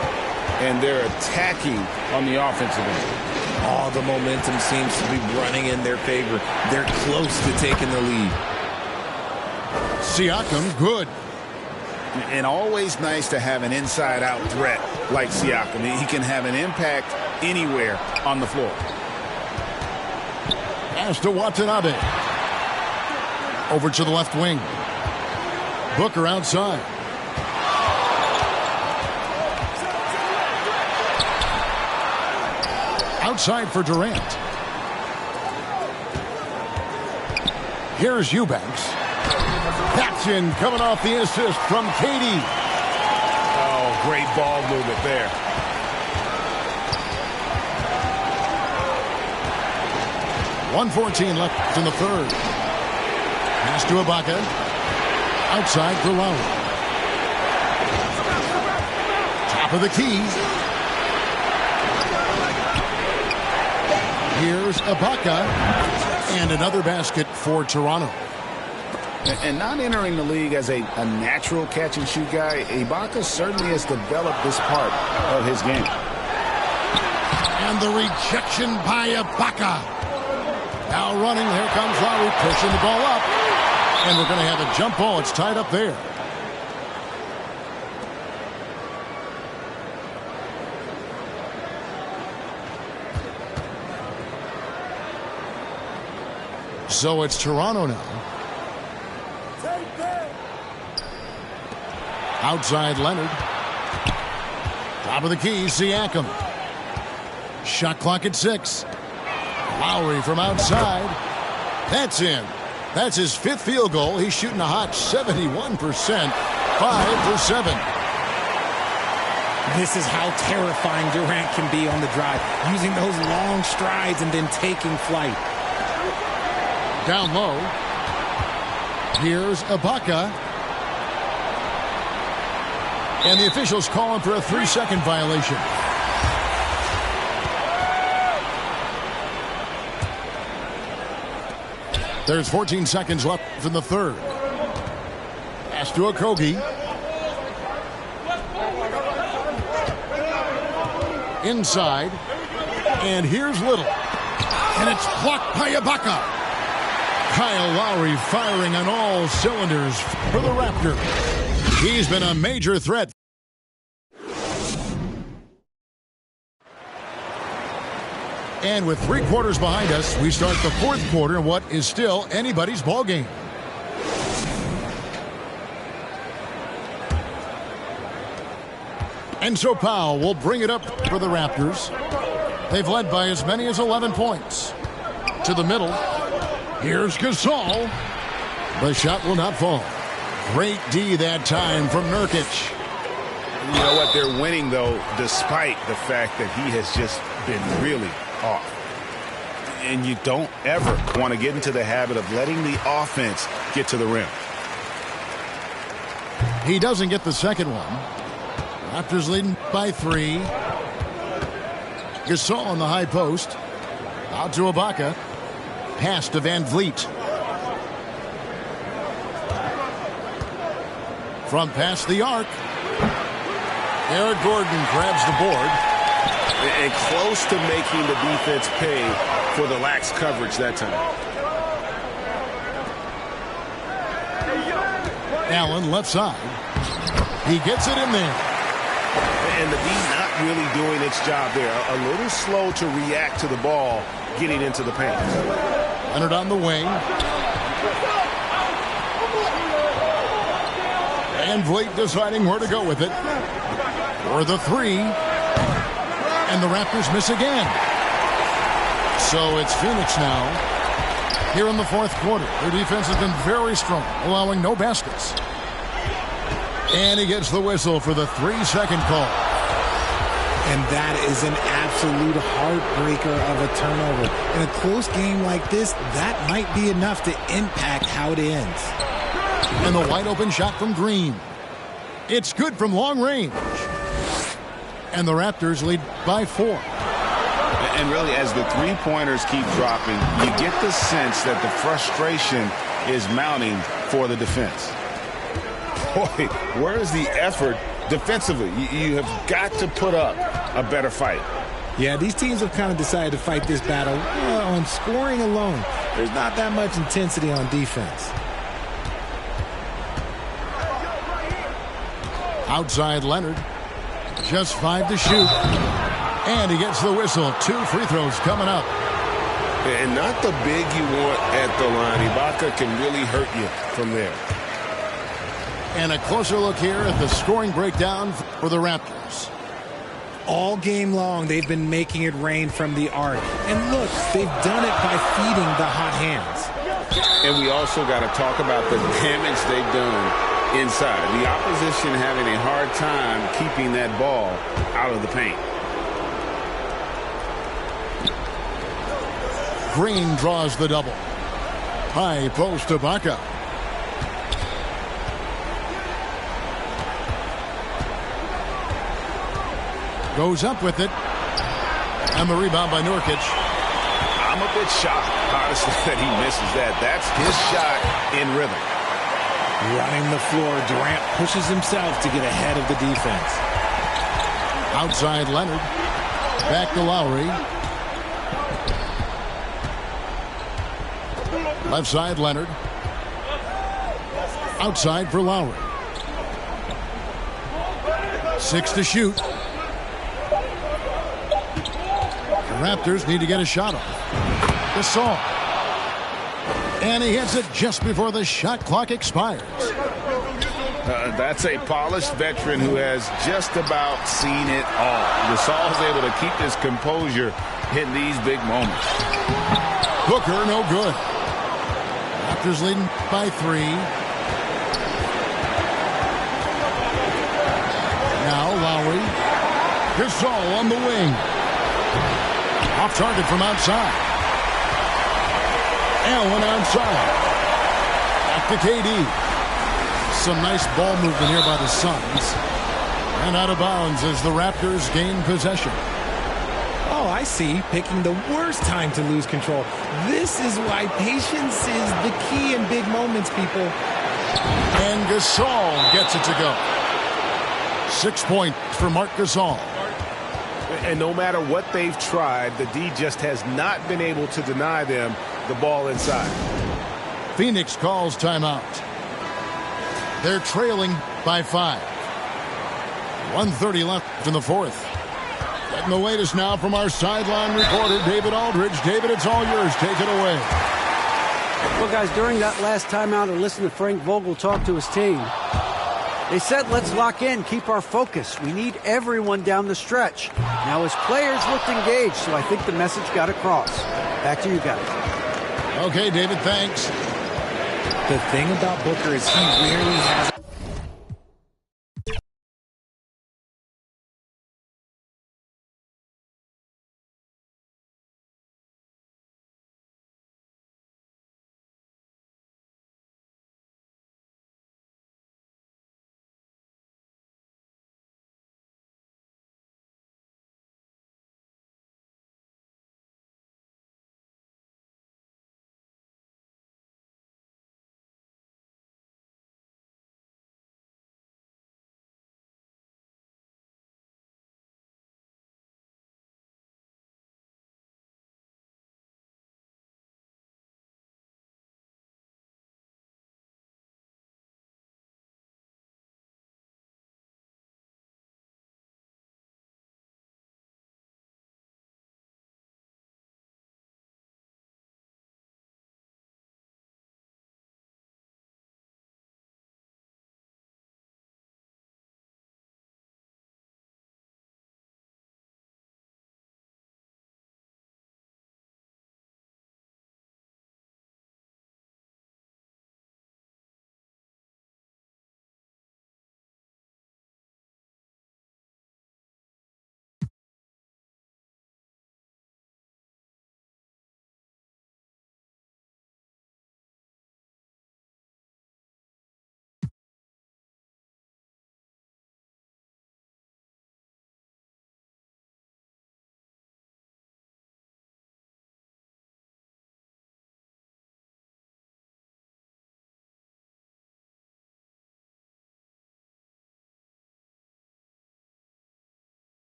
Speaker 6: and they're attacking on the offensive end.
Speaker 11: All the momentum seems to be running in their favor. They're close to taking the lead.
Speaker 5: Siakam, good.
Speaker 6: And always nice to have an inside-out threat like Siakam. He can have an impact anywhere on the floor.
Speaker 5: Pass to Watanabe. Over to the left wing. Booker outside. Outside for Durant. Here's Eubanks. That's in, coming off the assist from KD.
Speaker 7: Oh, great ball movement there.
Speaker 5: .114 left in the third. Pass to Ibaka. Outside for Lowry. Top of the key. Here's Ibaka. And another basket for Toronto.
Speaker 6: And not entering the league as a natural catch-and-shoot guy, Ibaka certainly has developed this part of his game.
Speaker 5: And the rejection by Ibaka. Now running, here comes Lowry, pushing the ball up. And we're going to have a jump ball. It's tied up there. So it's Toronto now. Outside Leonard. Top of the key, Siakam. Shot clock at 6. Lowry from outside. That's in. That's his 5th field goal. He's shooting a hot 71%. 5 for 7.
Speaker 11: This is how terrifying Durant can be on the drive. Using those long strides and then taking flight.
Speaker 5: Down low. Here's Ibaka. And the officials calling for a 3-second violation. There's 14 seconds left in the third. Pass to Okogie. Inside. And here's Little. And it's blocked by Ibaka. Kyle Lowry firing on all cylinders for the Raptors. He's been a major threat. And with 3 quarters behind us, we start the 4th quarter in what is still anybody's ball game. And so Powell will bring it up for the Raptors. They've led by as many as 11 points. To the middle. Here's Gasol. The shot will not fall. Great D that time from Nurkic.
Speaker 8: You know what? They're winning, though, despite the fact that he has just been really off. And you don't ever want to get into the habit of letting the offense get to the rim.
Speaker 5: He doesn't get the second one. Raptors leading by 3. Gasol on the high post. Out to Ibaka. Pass to Van Vliet. From past the arc. Eric Gordon grabs the board.
Speaker 7: And close to making the defense pay for the lax coverage that time.
Speaker 5: Allen left side. He gets it in there.
Speaker 7: And the D not really doing its job there. A little slow to react to the ball getting into the paint.
Speaker 5: Leonard on the wing. Van Vliet deciding where to go with it. For the three. And the Raptors miss again. So it's Phoenix now. Here in the fourth quarter, their defense has been very strong, allowing no baskets. And he gets the whistle for the 3-second call.
Speaker 11: And that is an absolute heartbreaker of a turnover. In a close game like this, that might be enough to impact how it ends.
Speaker 5: And the wide open shot from Green. It's good from long range. And the Raptors lead by 4.
Speaker 6: And really, as the three-pointers keep dropping, you get the sense that the frustration is mounting for the defense. Boy, where is the effort defensively? You have got to put up a better fight.
Speaker 11: Yeah, these teams have kind of decided to fight this battle on scoring alone. There's not that much intensity on defense.
Speaker 5: Outside Leonard. Just 5 to shoot. And he gets the whistle. 2 free throws coming up.
Speaker 7: And not the big you want at the line. Ibaka can really hurt you from there.
Speaker 5: And a closer look here at the scoring breakdown for the Raptors.
Speaker 11: All game long, they've been making it rain from the arc. And look, they've done it by feeding the hot hands.
Speaker 6: And we also got to talk about the damage they've done inside. The opposition having a hard time keeping that ball out of the paint.
Speaker 5: Green draws the double. High post Ibaka. Goes up with it. And the rebound by Nurkic.
Speaker 6: I'm a bit shocked, honestly, that he misses that. That's his shot in rhythm.
Speaker 11: Running the floor, Durant pushes himself to get ahead of the defense.
Speaker 5: Outside Leonard. Back to Lowry. Left side Leonard. Outside for Lowry. 6 to shoot. The Raptors need to get a shot off. Gasol. And he hits it just before the shot clock expires.
Speaker 6: That's a polished veteran who has just about seen it all. Gasol is able to keep his composure in these big moments.
Speaker 5: Booker, no good. Raptors leading by 3. Now Lowry. Gasol on the wing. Off target from outside. Allen outside. Back to KD. Some nice ball movement here by the Suns. And out of bounds as the Raptors gain possession.
Speaker 11: Oh, I see. Picking the worst time to lose control. This is why patience is the key in big moments, people.
Speaker 5: And Gasol gets it to go. 6 points for Marc Gasol.
Speaker 7: And no matter what they've tried, the D just has not been able to deny them the ball inside.
Speaker 5: Phoenix calls timeout. They're trailing by 5. 1:30 left in the fourth. Getting the latest now from our sideline reporter, David Aldridge. David, it's all yours. Take it away.
Speaker 10: Well, guys, during that last timeout, I listened to Frank Vogel talk to his team. They said, let's lock in, keep our focus. We need everyone down the stretch. Now, his players looked engaged, so I think the message got across. Back to you guys.
Speaker 5: Okay, David, thanks.
Speaker 11: The thing about Booker is he rarely has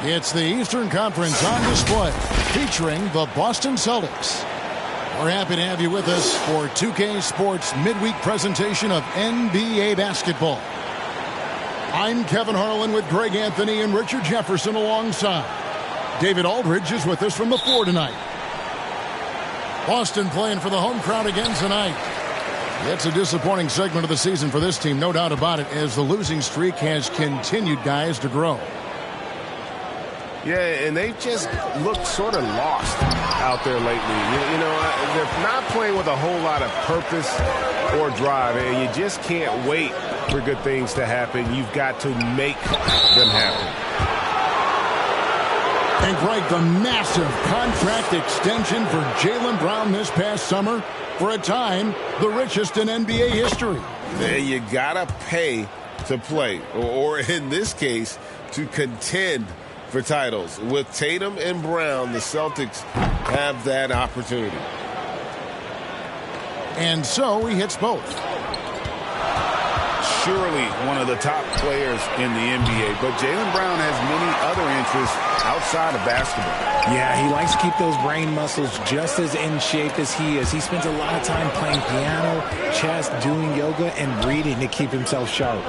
Speaker 5: It's the Eastern Conference on display, featuring the Boston Celtics. We're happy to have you with us for 2K Sports midweek presentation of NBA basketball. I'm Kevin Harlan with Greg Anthony and Richard Jefferson alongside. David Aldridge is with us from the floor tonight. Boston playing for the home crowd again tonight. It's a disappointing segment of the season for this team, no doubt about it, as the losing streak has continued, guys, to grow.
Speaker 7: Yeah, and they've just looked sort of lost out there lately. You know, they're not playing with a whole lot of purpose or drive, and you just can't wait for good things to happen. You've got to make them happen.
Speaker 5: And Greg, the massive contract extension for Jaylen Brown this past summer, for a time, the richest in NBA history.
Speaker 8: Yeah, you gotta pay to play, or in this case, to contend for titles. With Tatum and Brown, the Celtics have that opportunity.
Speaker 5: And so he hits both.
Speaker 8: Surely one of the top players in the NBA, but Jaylen Brown has many other interests outside of basketball.
Speaker 11: Yeah, he likes to keep those brain muscles just as in shape as he is. He spends a lot of time playing piano, chess, doing yoga, and reading to keep himself sharp.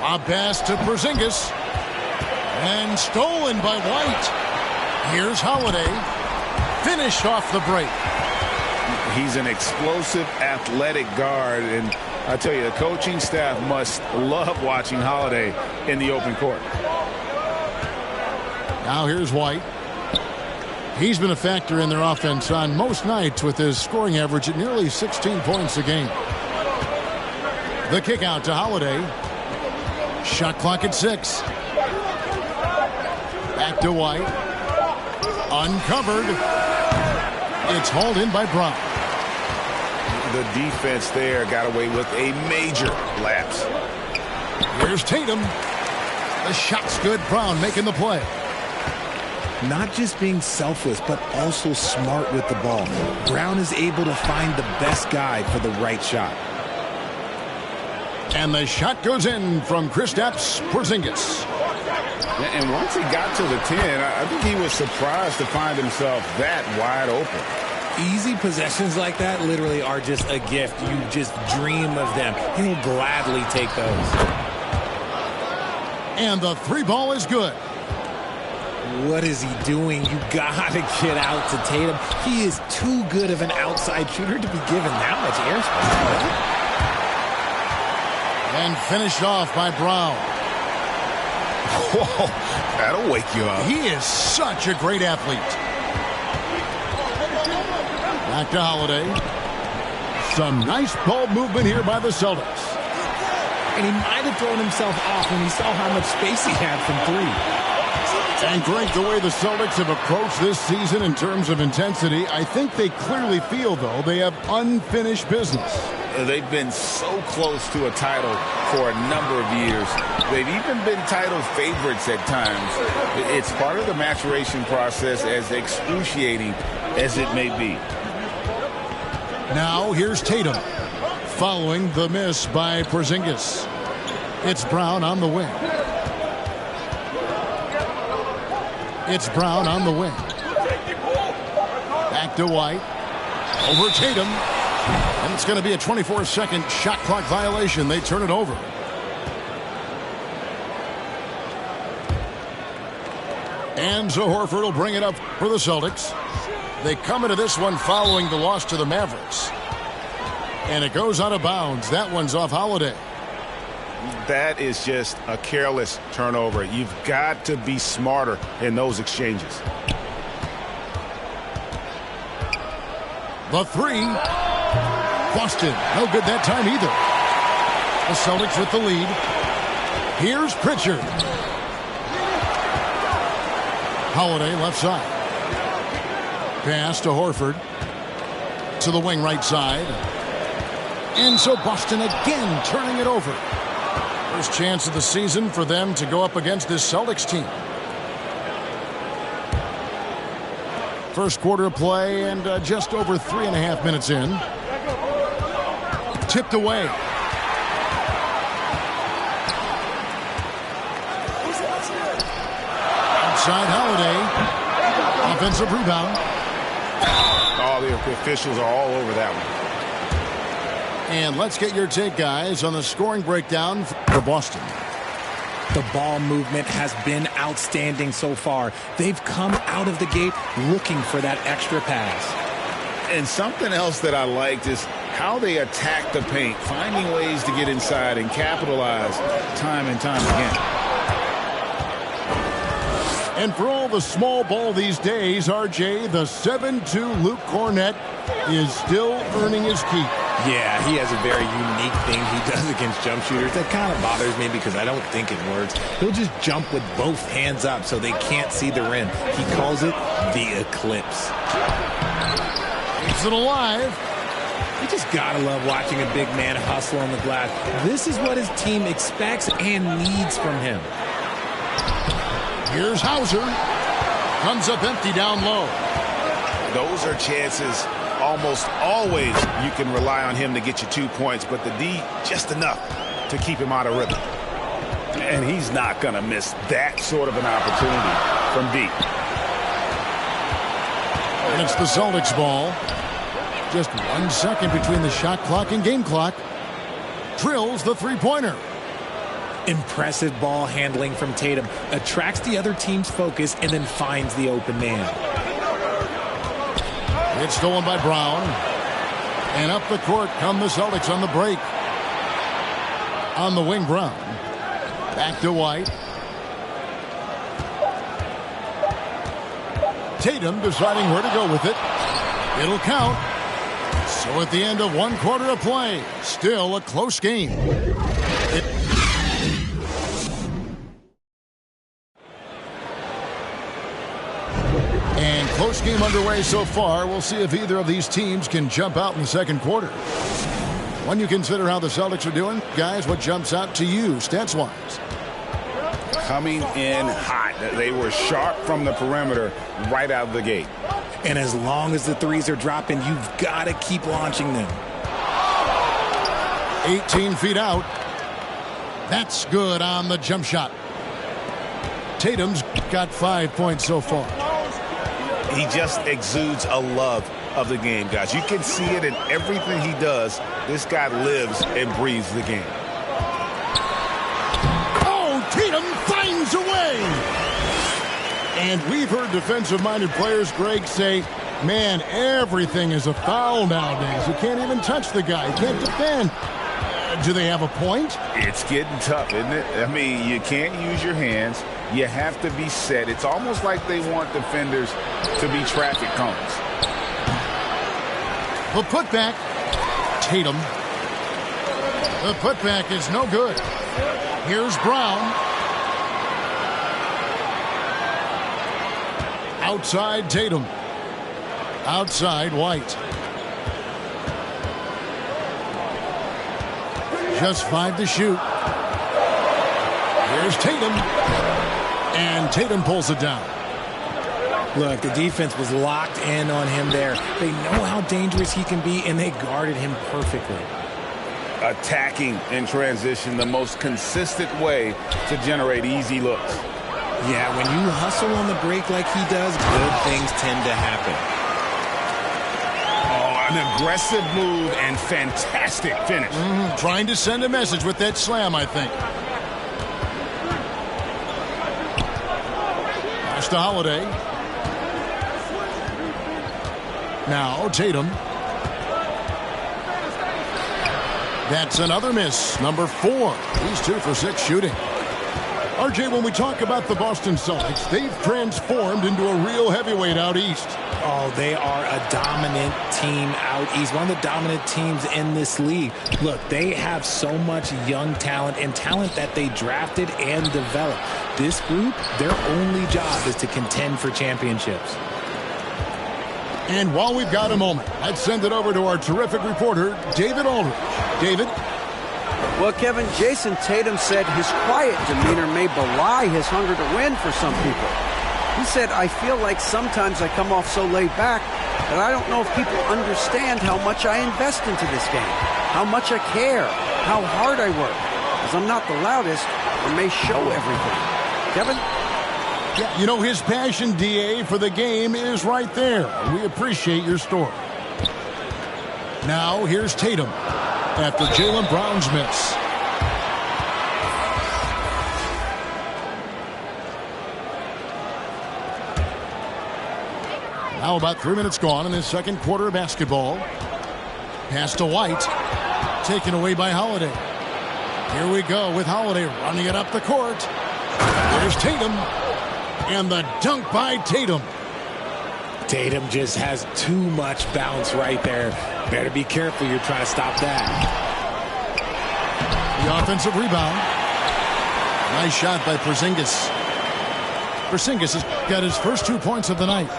Speaker 5: A pass to Porzingis. And stolen by White. Here's Holiday. Finished off the break.
Speaker 8: He's an explosive, athletic guard, and I tell you, the coaching staff must love watching Holiday in the open court.
Speaker 5: Now here's White. He's been a factor in their offense on most nights with his scoring average at nearly 16 points a game. The kick out to Holiday. Shot clock at 6. Back to White. Uncovered. It's hauled in by Brown.
Speaker 8: The defense there got away with a major lapse.
Speaker 5: Here's Tatum. The shot's good. Brown making the play.
Speaker 11: Not just being selfless, but also smart with the ball. Brown is able to find the best guy for the right shot.
Speaker 5: And the shot goes in from Kristaps Porzingis.
Speaker 8: And once he got to the 10, I think he was surprised to find himself that wide open.
Speaker 11: Easy possessions like that literally are just a gift. You just dream of them. He'll gladly take those.
Speaker 5: And the 3 ball is good.
Speaker 11: What is he doing? You got to get out to Tatum. He is too good of an outside shooter to be given that much airspace.
Speaker 5: And finished off by Brown.
Speaker 8: Whoa, that'll wake you up.
Speaker 5: He is such a great athlete. Back to Holiday. Some nice ball movement here by the Celtics.
Speaker 11: And he might have thrown himself off when he saw how much space he had from 3.
Speaker 5: And Greg, the way the Celtics have approached this season in terms of intensity, I think they clearly feel, though, they have unfinished business.
Speaker 8: They've been so close to a title for a number of years. They've even been title favorites at times. It's part of the maturation process, as excruciating as it may be.
Speaker 5: Now here's Tatum, following the miss by Porzingis. It's Brown on the wing. It's Brown on the wing. Back to White. Over Tatum. And it's going to be a 24-second shot clock violation. They turn it over. And so Horford will bring it up for the Celtics. They come into this one following the loss to the Mavericks. And it goes out of bounds. That one's off Holiday.
Speaker 8: That is just a careless turnover. You've got to be smarter in those exchanges.
Speaker 5: The 3. Boston, no good that time either. The Celtics with the lead. Here's Pritchard. Holiday left side. Pass to Horford. To the wing right side. And so Boston again turning it over. First chance of the season for them to go up against this Celtics team. First quarter of play and just over 3.5 minutes in. Tipped away. side, Holiday. Offensive rebound.
Speaker 8: Oh, the officials are all over that one.
Speaker 5: And let's get your take, guys, on the scoring breakdown for Boston.
Speaker 11: The ball movement has been outstanding so far. They've come out of the gate looking for that extra pass.
Speaker 8: And something else that I liked is how they attack the paint, finding ways to get inside and capitalize time and time again.
Speaker 5: And for all the small ball these days, RJ, the 7'2" Luke Cornett is still earning his keep.
Speaker 9: Yeah, he has a very unique thing he does against jump shooters. That kind of bothers me because I don't think it works. He'll just jump with both hands up so they can't see the rim. He calls it the eclipse.
Speaker 5: Keeps it alive.
Speaker 9: You just gotta love watching a big man hustle on the glass. This is what his team expects and needs from him.
Speaker 5: Here's Hauser. Comes up empty down low.
Speaker 8: Those are chances almost always you can rely on him to get you 2 points, but the D just enough to keep him out of rhythm. And he's not going to miss that sort of an opportunity from deep.
Speaker 5: And it's the Celtics ball. Just 1 second between the shot clock and game clock. Drills the three-pointer.
Speaker 9: Impressive ball handling from Tatum. Attracts the other team's focus and then finds the open man.
Speaker 5: It's stolen by Brown. And up the court come the Celtics on the break. On the wing, Brown. Back to White. Tatum deciding where to go with it. It'll count. So at the end of 1 quarter of play, still a close game. And close game underway so far. We'll see if either of these teams can jump out in the second quarter. When you consider how the Celtics are doing, guys, what jumps out to you stats-wise?
Speaker 8: Coming in hot. They were sharp from the perimeter right out of the gate.
Speaker 9: And as long as the threes are dropping, you've got to keep launching them.
Speaker 5: 18 feet out. That's good on the jump shot. Tatum's got 5 points so far.
Speaker 8: He just exudes a love of the game, guys. You can see it in everything he does. This guy lives and breathes the game.
Speaker 5: Oh, Tatum finds a way. And we've heard defensive-minded players, Greg, say, man, everything is a foul nowadays. You can't even touch the guy. You can't defend. Do they have a point?
Speaker 8: It's getting tough, isn't it? I mean, you can't use your hands. You have to be set. It's almost like they want defenders to be traffic cones.
Speaker 5: The putback. Tatum. The putback is no good. Here's Brown. Outside Tatum. Outside White. Just 5 to shoot. Here's Tatum. And Tatum pulls it down.
Speaker 9: Look, the defense was locked in on him there. They know how dangerous he can be, and they guarded him perfectly.
Speaker 8: Attacking in transition, the most consistent way to generate easy looks.
Speaker 9: Yeah, when you hustle on the break like he does, good things tend to happen.
Speaker 8: Oh, an aggressive move and fantastic finish.
Speaker 5: Trying to send a message with that slam, I think. Pass to Holiday. Now Tatum. That's another miss. Number 4. He's 2 for 6 shooting. RJ, when we talk about the Boston Celtics, they've transformed into a real heavyweight out east.
Speaker 9: Oh, they are a dominant team out east. One of the dominant teams in this league. Look, they have so much young talent and talent that they drafted and developed. This group, their only job is to contend for championships.
Speaker 5: And while we've got a moment, let's send it over to our terrific reporter, David Aldridge. David?
Speaker 10: Well, Kevin, Jason Tatum said his quiet demeanor may belie his hunger to win for some people. He said, I feel like sometimes I come off so laid back that I don't know if people understand how much I invest into this game, how much I care, how hard I work. As I'm not the loudest, or may show everything. Kevin?
Speaker 5: Yeah, you know, his passion, DA, for the game is right there. We appreciate your story. Now, here's Tatum after Jaylen Brown's miss. Now about 3 minutes gone in this second quarter of basketball. Pass to White. Taken away by Holiday. Here we go with Holiday running it up the court. There's Tatum. And the dunk by Tatum.
Speaker 9: Tatum just has too much bounce right there. Better be careful. You're trying to stop that.
Speaker 5: The offensive rebound. Nice shot by Porzingis. Porzingis has got his first 2 points of the night.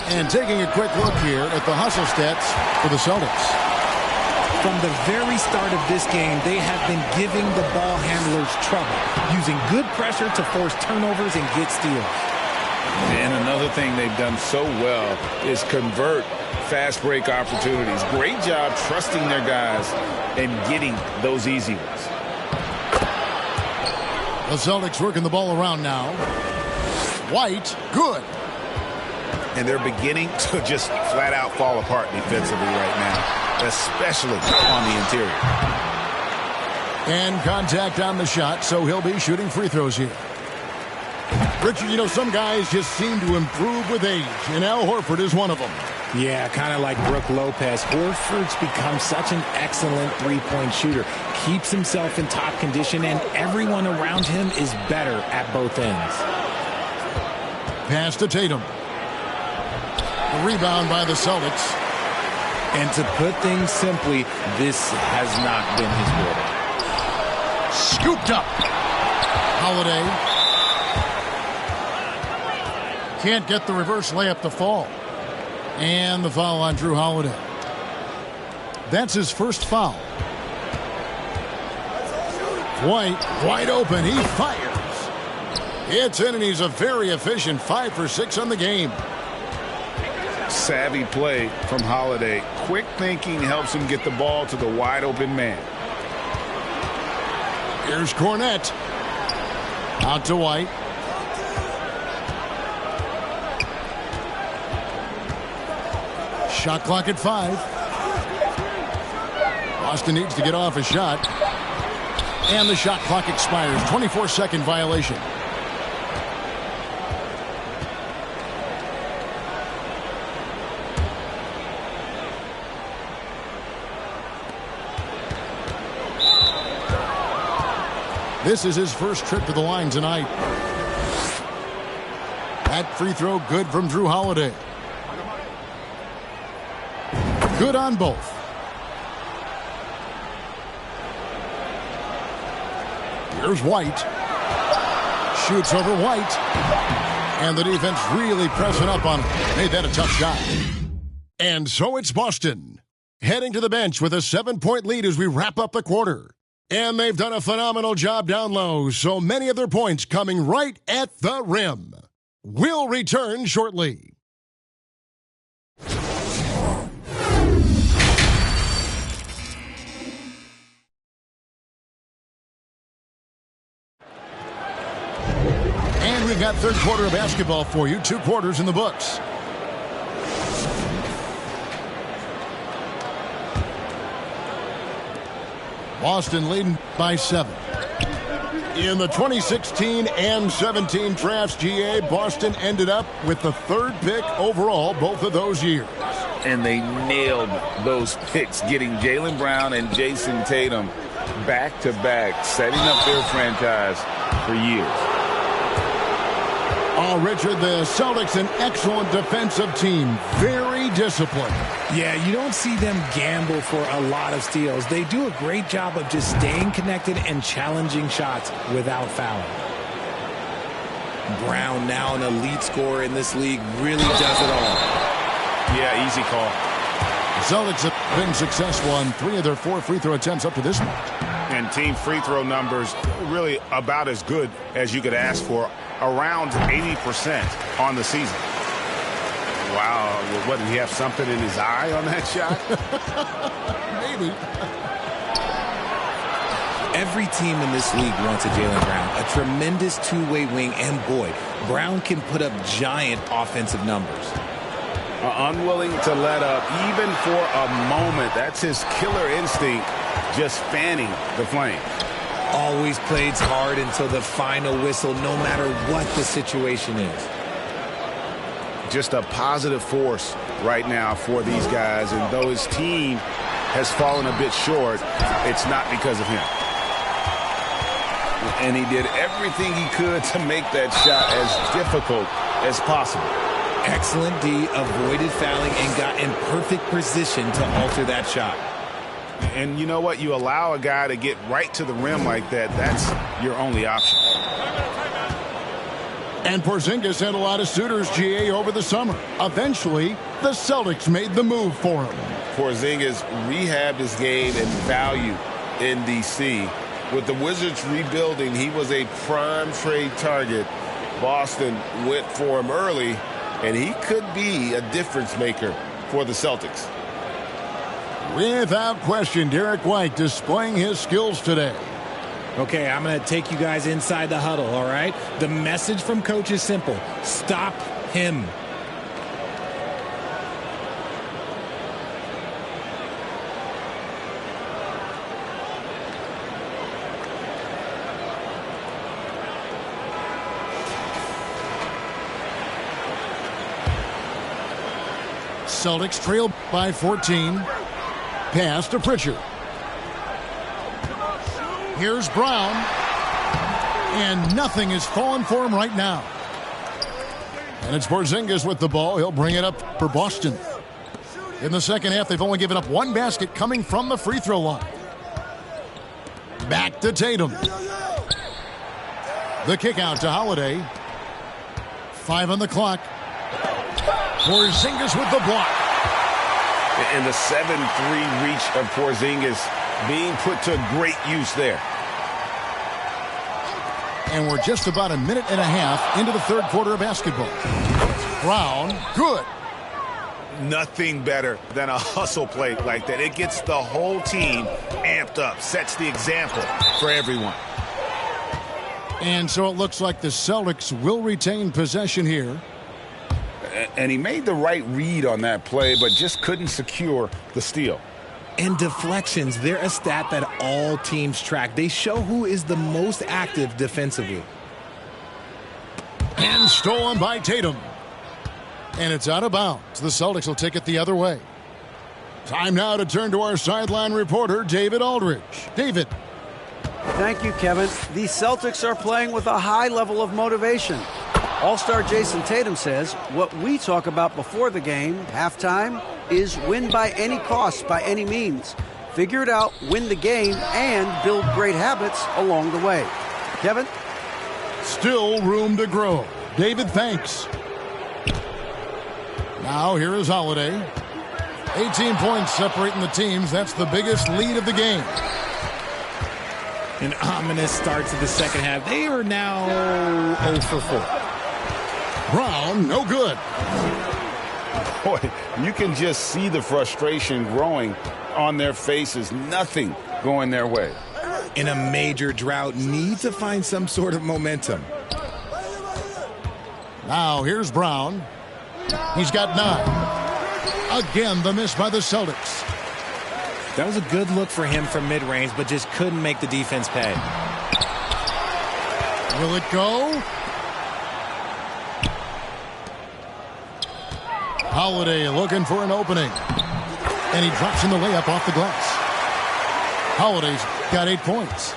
Speaker 5: And taking a quick look here at the hustle stats for the Celtics.
Speaker 9: From the very start of this game, they have been giving the ball handlers trouble, using good pressure to force turnovers and get steals.
Speaker 6: And another thing they've done so well is convert fast break opportunities. Great job trusting their guys and getting those easy ones.
Speaker 5: The Celtics working the ball around now. White, good.
Speaker 8: And they're beginning to just flat out fall apart defensively right now, especially on the interior.
Speaker 5: And contact on the shot, so he'll be shooting free throws here. Richard, you know, some guys just seem to improve with age, and Al Horford is one of them.
Speaker 9: Yeah, kind of like Brook Lopez. Horford's become such an excellent three-point shooter. Keeps himself in top condition, and everyone around him is better at both ends.
Speaker 5: Pass to Tatum. The rebound by the Celtics.
Speaker 9: And to put things simply, this has not been his quarter.
Speaker 5: Scooped up. Holiday. Can't get the reverse layup to fall. And the foul on Drew Holiday. That's his first foul. White, wide open. He fires. It's in, and he's a very efficient 5 for 6 on the game.
Speaker 6: Savvy play from Holiday. Quick thinking helps him get the ball to the wide open man.
Speaker 5: Here's Cornette. Out to White. Shot clock at 5. Boston needs to get off a shot. And the shot clock expires. 24-second violation. This is his first trip to the line tonight. That free throw good from Drew Holiday. Good on both. Here's White. Shoots over White. And the defense really pressing up on him. Made that a tough shot. And so it's Boston heading to the bench with a 7-point lead as we wrap up the quarter. And they've done a phenomenal job down low, so many of their points coming right at the rim. We'll return shortly. And we've got third quarter of basketball for you. 2 quarters in the books. Boston leading by 7. In the 2016 and 17 drafts, GA, Boston ended up with the 3rd pick overall both of those years.
Speaker 6: And they nailed those picks, getting Jaylen Brown and Jason Tatum back-to-back, setting up their franchise for years.
Speaker 5: Oh, Richard, the Celtics, an excellent defensive team. Very disciplined.
Speaker 9: Yeah, you don't see them gamble for a lot of steals. They do a great job of just staying connected and challenging shots without fouling. Brown, now an elite scorer in this league, really does it all.
Speaker 6: Yeah, easy call.
Speaker 5: The Celtics have been successful on 3 of their 4 free throw attempts up to this point.
Speaker 8: And team free throw numbers really about as good as you could ask for. Around 80% on the season. Wow, what, did he have something in his eye on that shot?
Speaker 5: Maybe.
Speaker 9: Every team in this league wants a Jaylen Brown, a tremendous two-way wing, and boy, Brown can put up giant offensive numbers.
Speaker 6: Unwilling to let up even for a moment. That's his killer instinct, just fanning the flame.
Speaker 9: Always plays hard until the final whistle, no matter what the situation is.
Speaker 6: Just a positive force right now for these guys, and though his team has fallen a bit short, it's not because of him. And he did everything he could to make that shot as difficult as possible.
Speaker 9: Excellent D, avoided fouling and got in perfect position to alter that shot.
Speaker 6: And you know what? You allow a guy to get right to the rim like that, that's your only option.
Speaker 5: And Porzingis had a lot of suitors, GA, over the summer. Eventually, the Celtics made the move for him.
Speaker 6: Porzingis rehabbed his game and value in D.C. With the Wizards rebuilding, he was a prime trade target. Boston went for him early, and he could be a difference maker for the Celtics.
Speaker 5: Without question, Derek White displaying his skills today.
Speaker 9: Okay, I'm going to take you guys inside the huddle, all right? The message from Coach is simple. Stop him.
Speaker 5: Celtics trail by 14. Pass to Pritchard. Here's Brown. And nothing is falling for him right now. And it's Porzingis with the ball. He'll bring it up for Boston. In the second half, they've only given up one basket coming from the free throw line. Back to Tatum. The kick out to Holiday. 5 on the clock. Porzingis with the block.
Speaker 6: And the 7-3 reach of Porzingis being put to great use there.
Speaker 5: And we're just about a minute and a half into the third quarter of basketball. Brown, good.
Speaker 8: Nothing better than a hustle play like that. It gets the whole team amped up, sets the example for everyone.
Speaker 5: And so it looks like the Celtics will retain possession here.
Speaker 6: And he made the right read on that play, but just couldn't secure the steal.
Speaker 9: And deflections, they're a stat that all teams track. They show who is the most active defensively.
Speaker 5: And stolen by Tatum. And it's out of bounds. The Celtics will take it the other way. Time now to turn to our sideline reporter, David Aldridge. David.
Speaker 10: Thank you, Kevin. The Celtics are playing with a high level of motivation. All-star Jason Tatum says what we talk about before the game, halftime, is win by any cost, by any means. Figure it out, win the game, and build great habits along the way. Kevin?
Speaker 5: Still room to grow. David, thanks. Now here is Holiday. 18 points separating the teams. That's the biggest lead of the game.
Speaker 9: An ominous start to the second half. They are now 0 for 4.
Speaker 5: Brown, no good.
Speaker 6: Boy, you can just see the frustration growing on their faces. Nothing going their way.
Speaker 9: In a major drought, need to find some sort of momentum.
Speaker 5: Now here's Brown. He's got 9. Again, the miss by the Celtics.
Speaker 9: That was a good look for him from mid-range, but just couldn't make the defense pay.
Speaker 5: Will it go? Holiday looking for an opening. And he drops in the layup off the glass. Holiday's got 8 points.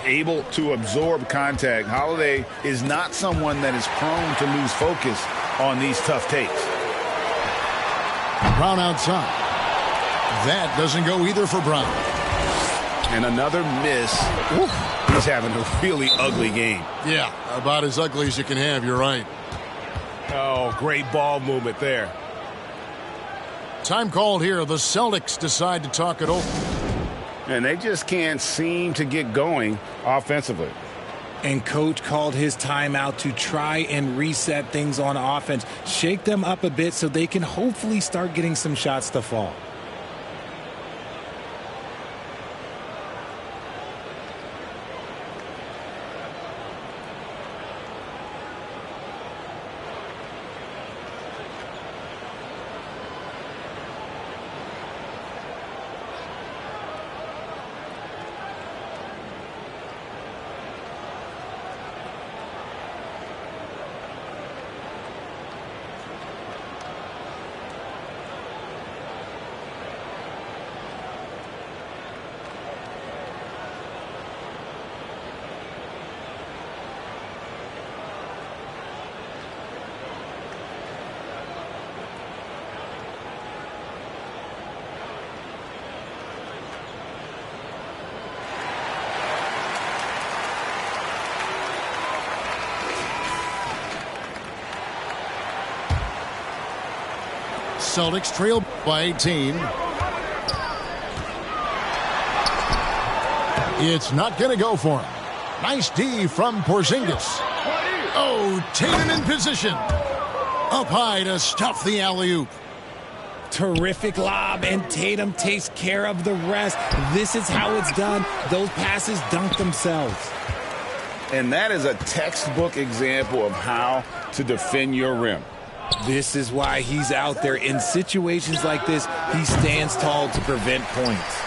Speaker 6: Able to absorb contact. Holiday is not someone that is prone to lose focus on these tough takes.
Speaker 5: Brown outside. That doesn't go either for Brown.
Speaker 6: And another miss. Oof. He's having a really ugly game.
Speaker 5: Yeah, about as ugly as you can have, you're right.
Speaker 7: Oh, great ball movement there.
Speaker 5: Time called here. The Celtics decide to talk it over.
Speaker 6: And they just can't seem to get going offensively.
Speaker 9: And coach called his timeout to try and reset things on offense. Shake them up a bit so they can hopefully start getting some shots to fall.
Speaker 5: Celtics trail by 18. It's not going to go for him. Nice D from Porzingis. Oh, Tatum in position. Up high to stuff the alley-oop.
Speaker 9: Terrific lob, and Tatum takes care of the rest. This is how it's done. Those passes dunk themselves.
Speaker 6: And that is a textbook example of how to defend your rim.
Speaker 9: This is why he's out there. In situations like this, he stands tall to prevent points.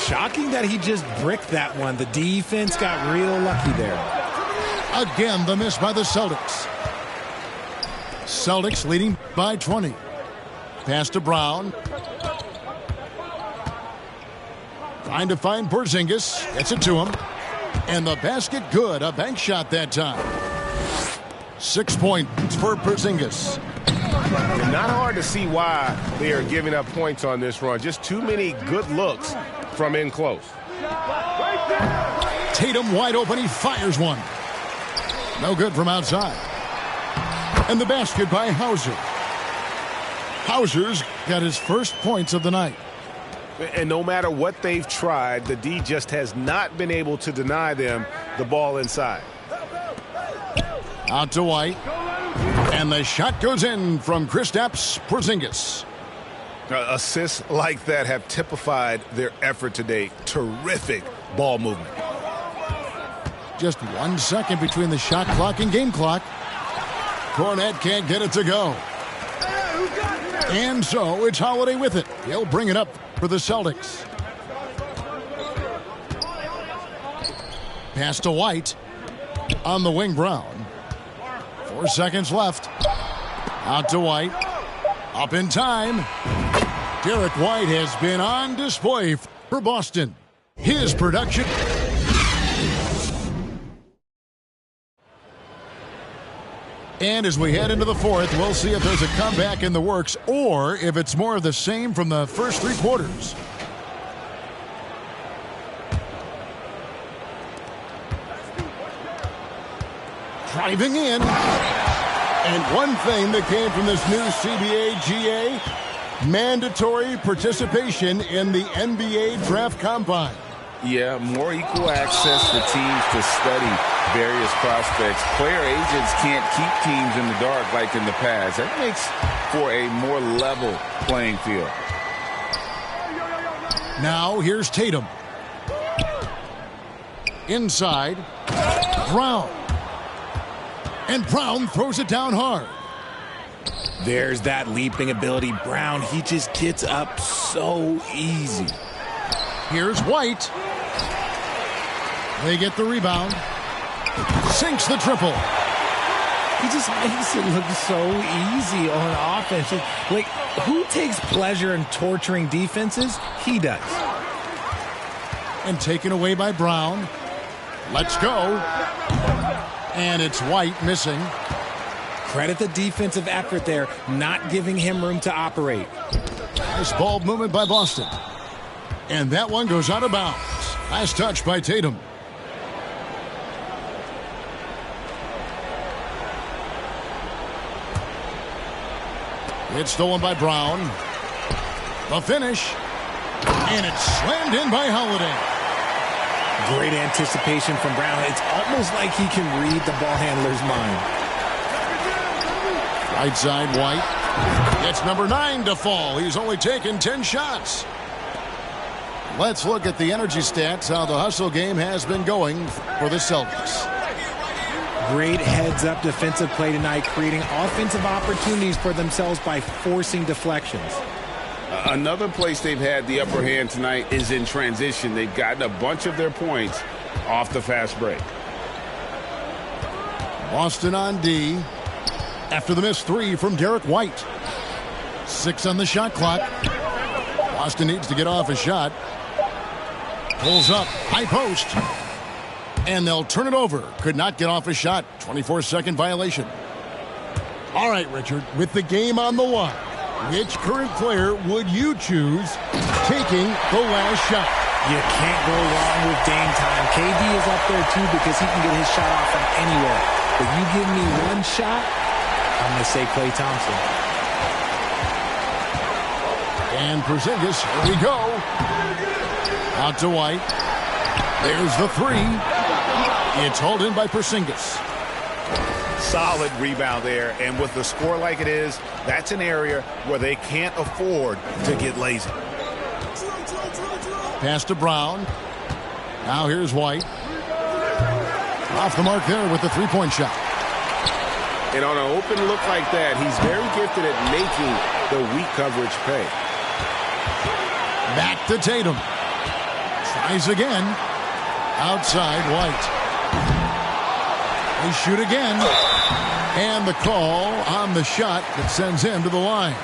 Speaker 9: Shocking that he just bricked that one. The defense got real lucky there.
Speaker 5: Again, the miss by the Celtics. Celtics leading by 20. Pass to Brown. Trying to find Porzingis. Gets it to him. And the basket good. A bank shot that time. 6 points for Porzingis.
Speaker 7: Not hard to see why they are giving up points on this run. Just too many good looks from in close.
Speaker 5: Tatum wide open. He fires one. No good from outside. And the basket by Hauser. Hauser's got his first points of the night.
Speaker 7: And no matter what they've tried, the D just has not been able to deny them the ball inside.
Speaker 5: Out to White. And the shot goes in from Kristaps Porzingis.
Speaker 7: Assists like that have typified their effort today. Terrific ball movement.
Speaker 5: Just 1 second between the shot clock and game clock. Cornette can't get it to go. And so it's Holiday with it. He'll bring it up for the Celtics. Pass to White. On the wing, Brown. 4 seconds left. Out to White. Up in time. Derek White has been on display for Boston. His production. And as we head into the fourth, we'll see if there's a comeback in the works or if it's more of the same from the first 3 quarters. Driving in. And one thing that came from this new CBA GA, mandatory participation in the NBA Draft Combine.
Speaker 6: Yeah, more equal access for teams to study various prospects. Player agents can't keep teams in the dark like in the past. That makes for a more level playing field.
Speaker 5: Now here's Tatum. Inside. Brown. And Brown throws it down hard.
Speaker 9: There's that leaping ability. Brown, he just gets up so easy.
Speaker 5: Here's White. They get the rebound. Sinks the triple.
Speaker 9: He just makes it look so easy on offense. Like, who takes pleasure in torturing defenses? He does.
Speaker 5: And taken away by Brown. Let's go. And it's White missing.
Speaker 9: Credit the defensive effort there, not giving him room to operate.
Speaker 5: Nice ball movement by Boston. And that one goes out of bounds. Last touch by Tatum. It's stolen by Brown. The finish. And it's slammed in by Holiday.
Speaker 9: Great anticipation from Brown. It's almost like he can read the ball handler's mind.
Speaker 5: Right side, White. It's number 9 to fall. He's only taken 10 shots. Let's look at the energy stats, how the hustle game has been going for the Celtics.
Speaker 9: Great heads-up defensive play tonight, creating offensive opportunities for themselves by forcing deflections.
Speaker 6: Another place they've had the upper hand tonight is in transition. They've gotten a bunch of their points off the fast break.
Speaker 5: Boston on D. After the missed 3 from Derek White. 6 on the shot clock. Boston needs to get off a shot. Pulls up. High post. And they'll turn it over. Could not get off a shot. 24-second violation. All right, Richard. With the game on the line, which current player would you choose taking the last shot?
Speaker 9: You can't go wrong with Dame time. KD is up there, too, because he can get his shot off from anywhere. But you give me one shot, I'm going to say Klay Thompson.
Speaker 5: And Porzingis, here we go. Out to White. There's the three. It's hauled in by Porzingis.
Speaker 8: Solid rebound there, and with the score like it is, that's an area where they can't afford to get lazy.
Speaker 5: Pass to Brown. Now here's White. Off the mark there with the three-point shot.
Speaker 7: And on an open look like that, he's very gifted at making the weak coverage pay.
Speaker 5: Back to Tatum. Tries again. Outside White. They shoot again. And the call on the shot that sends him to the line.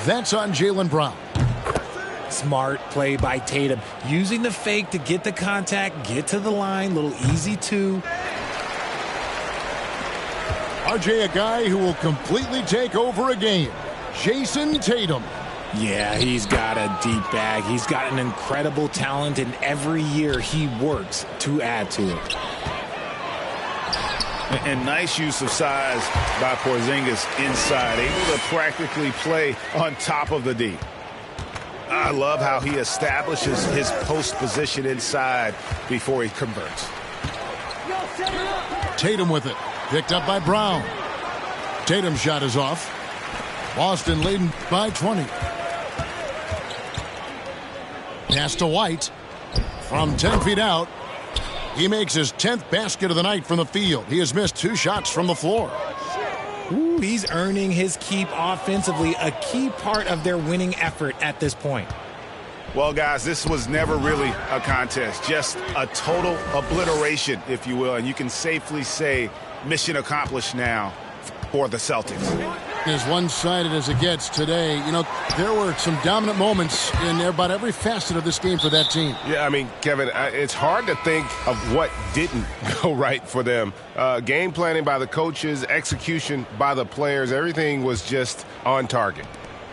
Speaker 5: That's on Jaylen Brown.
Speaker 9: Smart play by Tatum. Using the fake to get the contact, get to the line. Little easy two.
Speaker 5: RJ, a guy who will completely take over a game. Jason Tatum.
Speaker 9: Yeah, he's got a deep bag. He's got an incredible talent, and every year he works to add to it.
Speaker 8: And nice use of size by Porzingis inside, able to practically play on top of the D. I love how he establishes his post position inside before he converts.
Speaker 5: Tatum with it. Picked up by Brown. Tatum's shot is off. Boston leading by 20. Pass to White. From 10 feet out. He makes his 10th basket of the night from the field. He has missed 2 shots from the floor.
Speaker 9: Ooh, he's earning his keep offensively, a key part of their winning effort at this point.
Speaker 8: Well, guys, this was never really a contest, just a total obliteration, if you will, and you can safely say mission accomplished now for the Celtics.
Speaker 5: As one-sided as it gets today, you know, there were some dominant moments in about every facet of this game for that team.
Speaker 7: Yeah, I mean, Kevin, it's hard to think of what didn't go right for them. Game planning by the coaches, execution by the players, everything was just on target.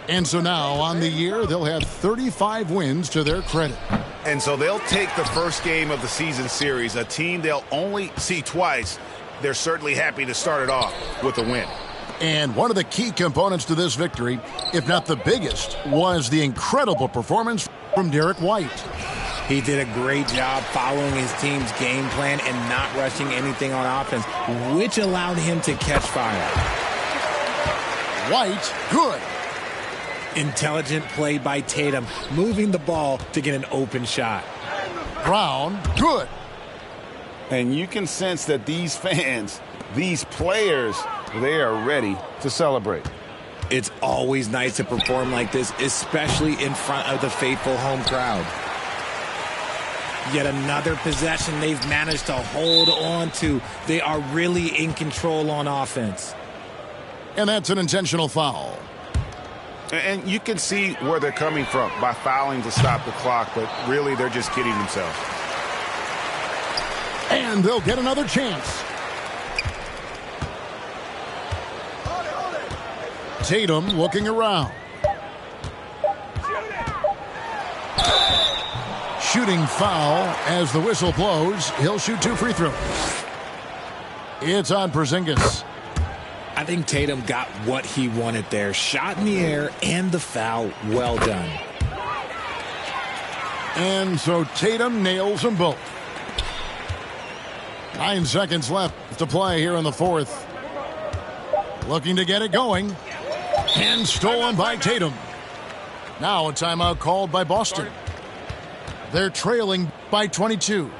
Speaker 5: And so now, on the year, they'll have 35 wins to their credit.
Speaker 8: And so they'll take the first game of the season series, a team they'll only see twice. They're certainly happy to start it off with a win.
Speaker 5: And one of the key components to this victory, if not the biggest, was the incredible performance from Derek White.
Speaker 9: He did a great job following his team's game plan and not rushing anything on offense, which allowed him to catch fire.
Speaker 5: White, good.
Speaker 9: Intelligent play by Tatum, moving the ball to get an open shot.
Speaker 5: Brown, good.
Speaker 6: And you can sense that these fans, these players, they are ready to celebrate.
Speaker 9: It's always nice to perform like this, especially in front of the faithful home crowd. Yet another possession they've managed to hold on to. They are really in control on offense.
Speaker 5: And that's an intentional foul.
Speaker 8: And you can see where they're coming from by fouling to stop the clock, but really they're just kidding themselves.
Speaker 5: And they'll get another chance. Tatum looking around. Shooting foul as the whistle blows. He'll shoot 2 free throws. It's on Porzingis.
Speaker 9: I think Tatum got what he wanted there. Shot in the air and the foul. Well done.
Speaker 5: And so Tatum nails them both. 9 seconds left to play here in the fourth. Looking to get it going. And stolen by Tatum. Now a timeout called by Boston. They're trailing by 22.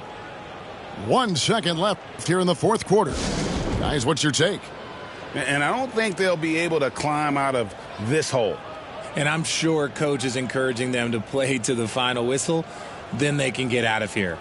Speaker 5: 1 second left here in the fourth quarter. Guys, what's your take?
Speaker 8: And I don't think they'll be able to climb out of this hole.
Speaker 9: And I'm sure coach is encouraging them to play to the final whistle. Then they can get out of here.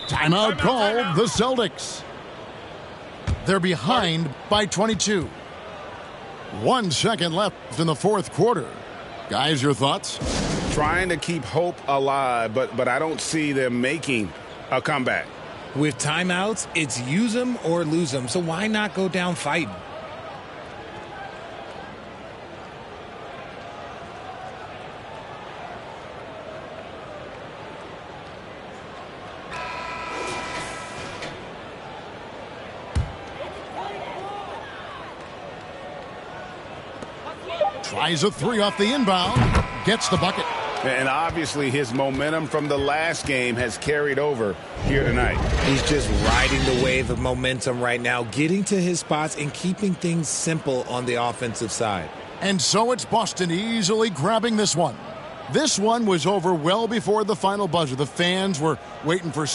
Speaker 5: Timeout called the Celtics. They're behind by 22. 1 second left in the fourth quarter. Guys, your thoughts?
Speaker 6: Trying to keep hope alive, but I don't see them making a comeback.
Speaker 9: With timeouts, it's use them or lose them. So why not go down fighting?
Speaker 5: Tries a three off the inbound. Gets the bucket.
Speaker 6: And obviously his momentum from the last game has carried over here tonight.
Speaker 9: He's just riding the wave of momentum right now, getting to his spots and keeping things simple on the offensive side.
Speaker 5: And so it's Boston easily grabbing this one. This one was over well before the final buzzer. The fans were waiting for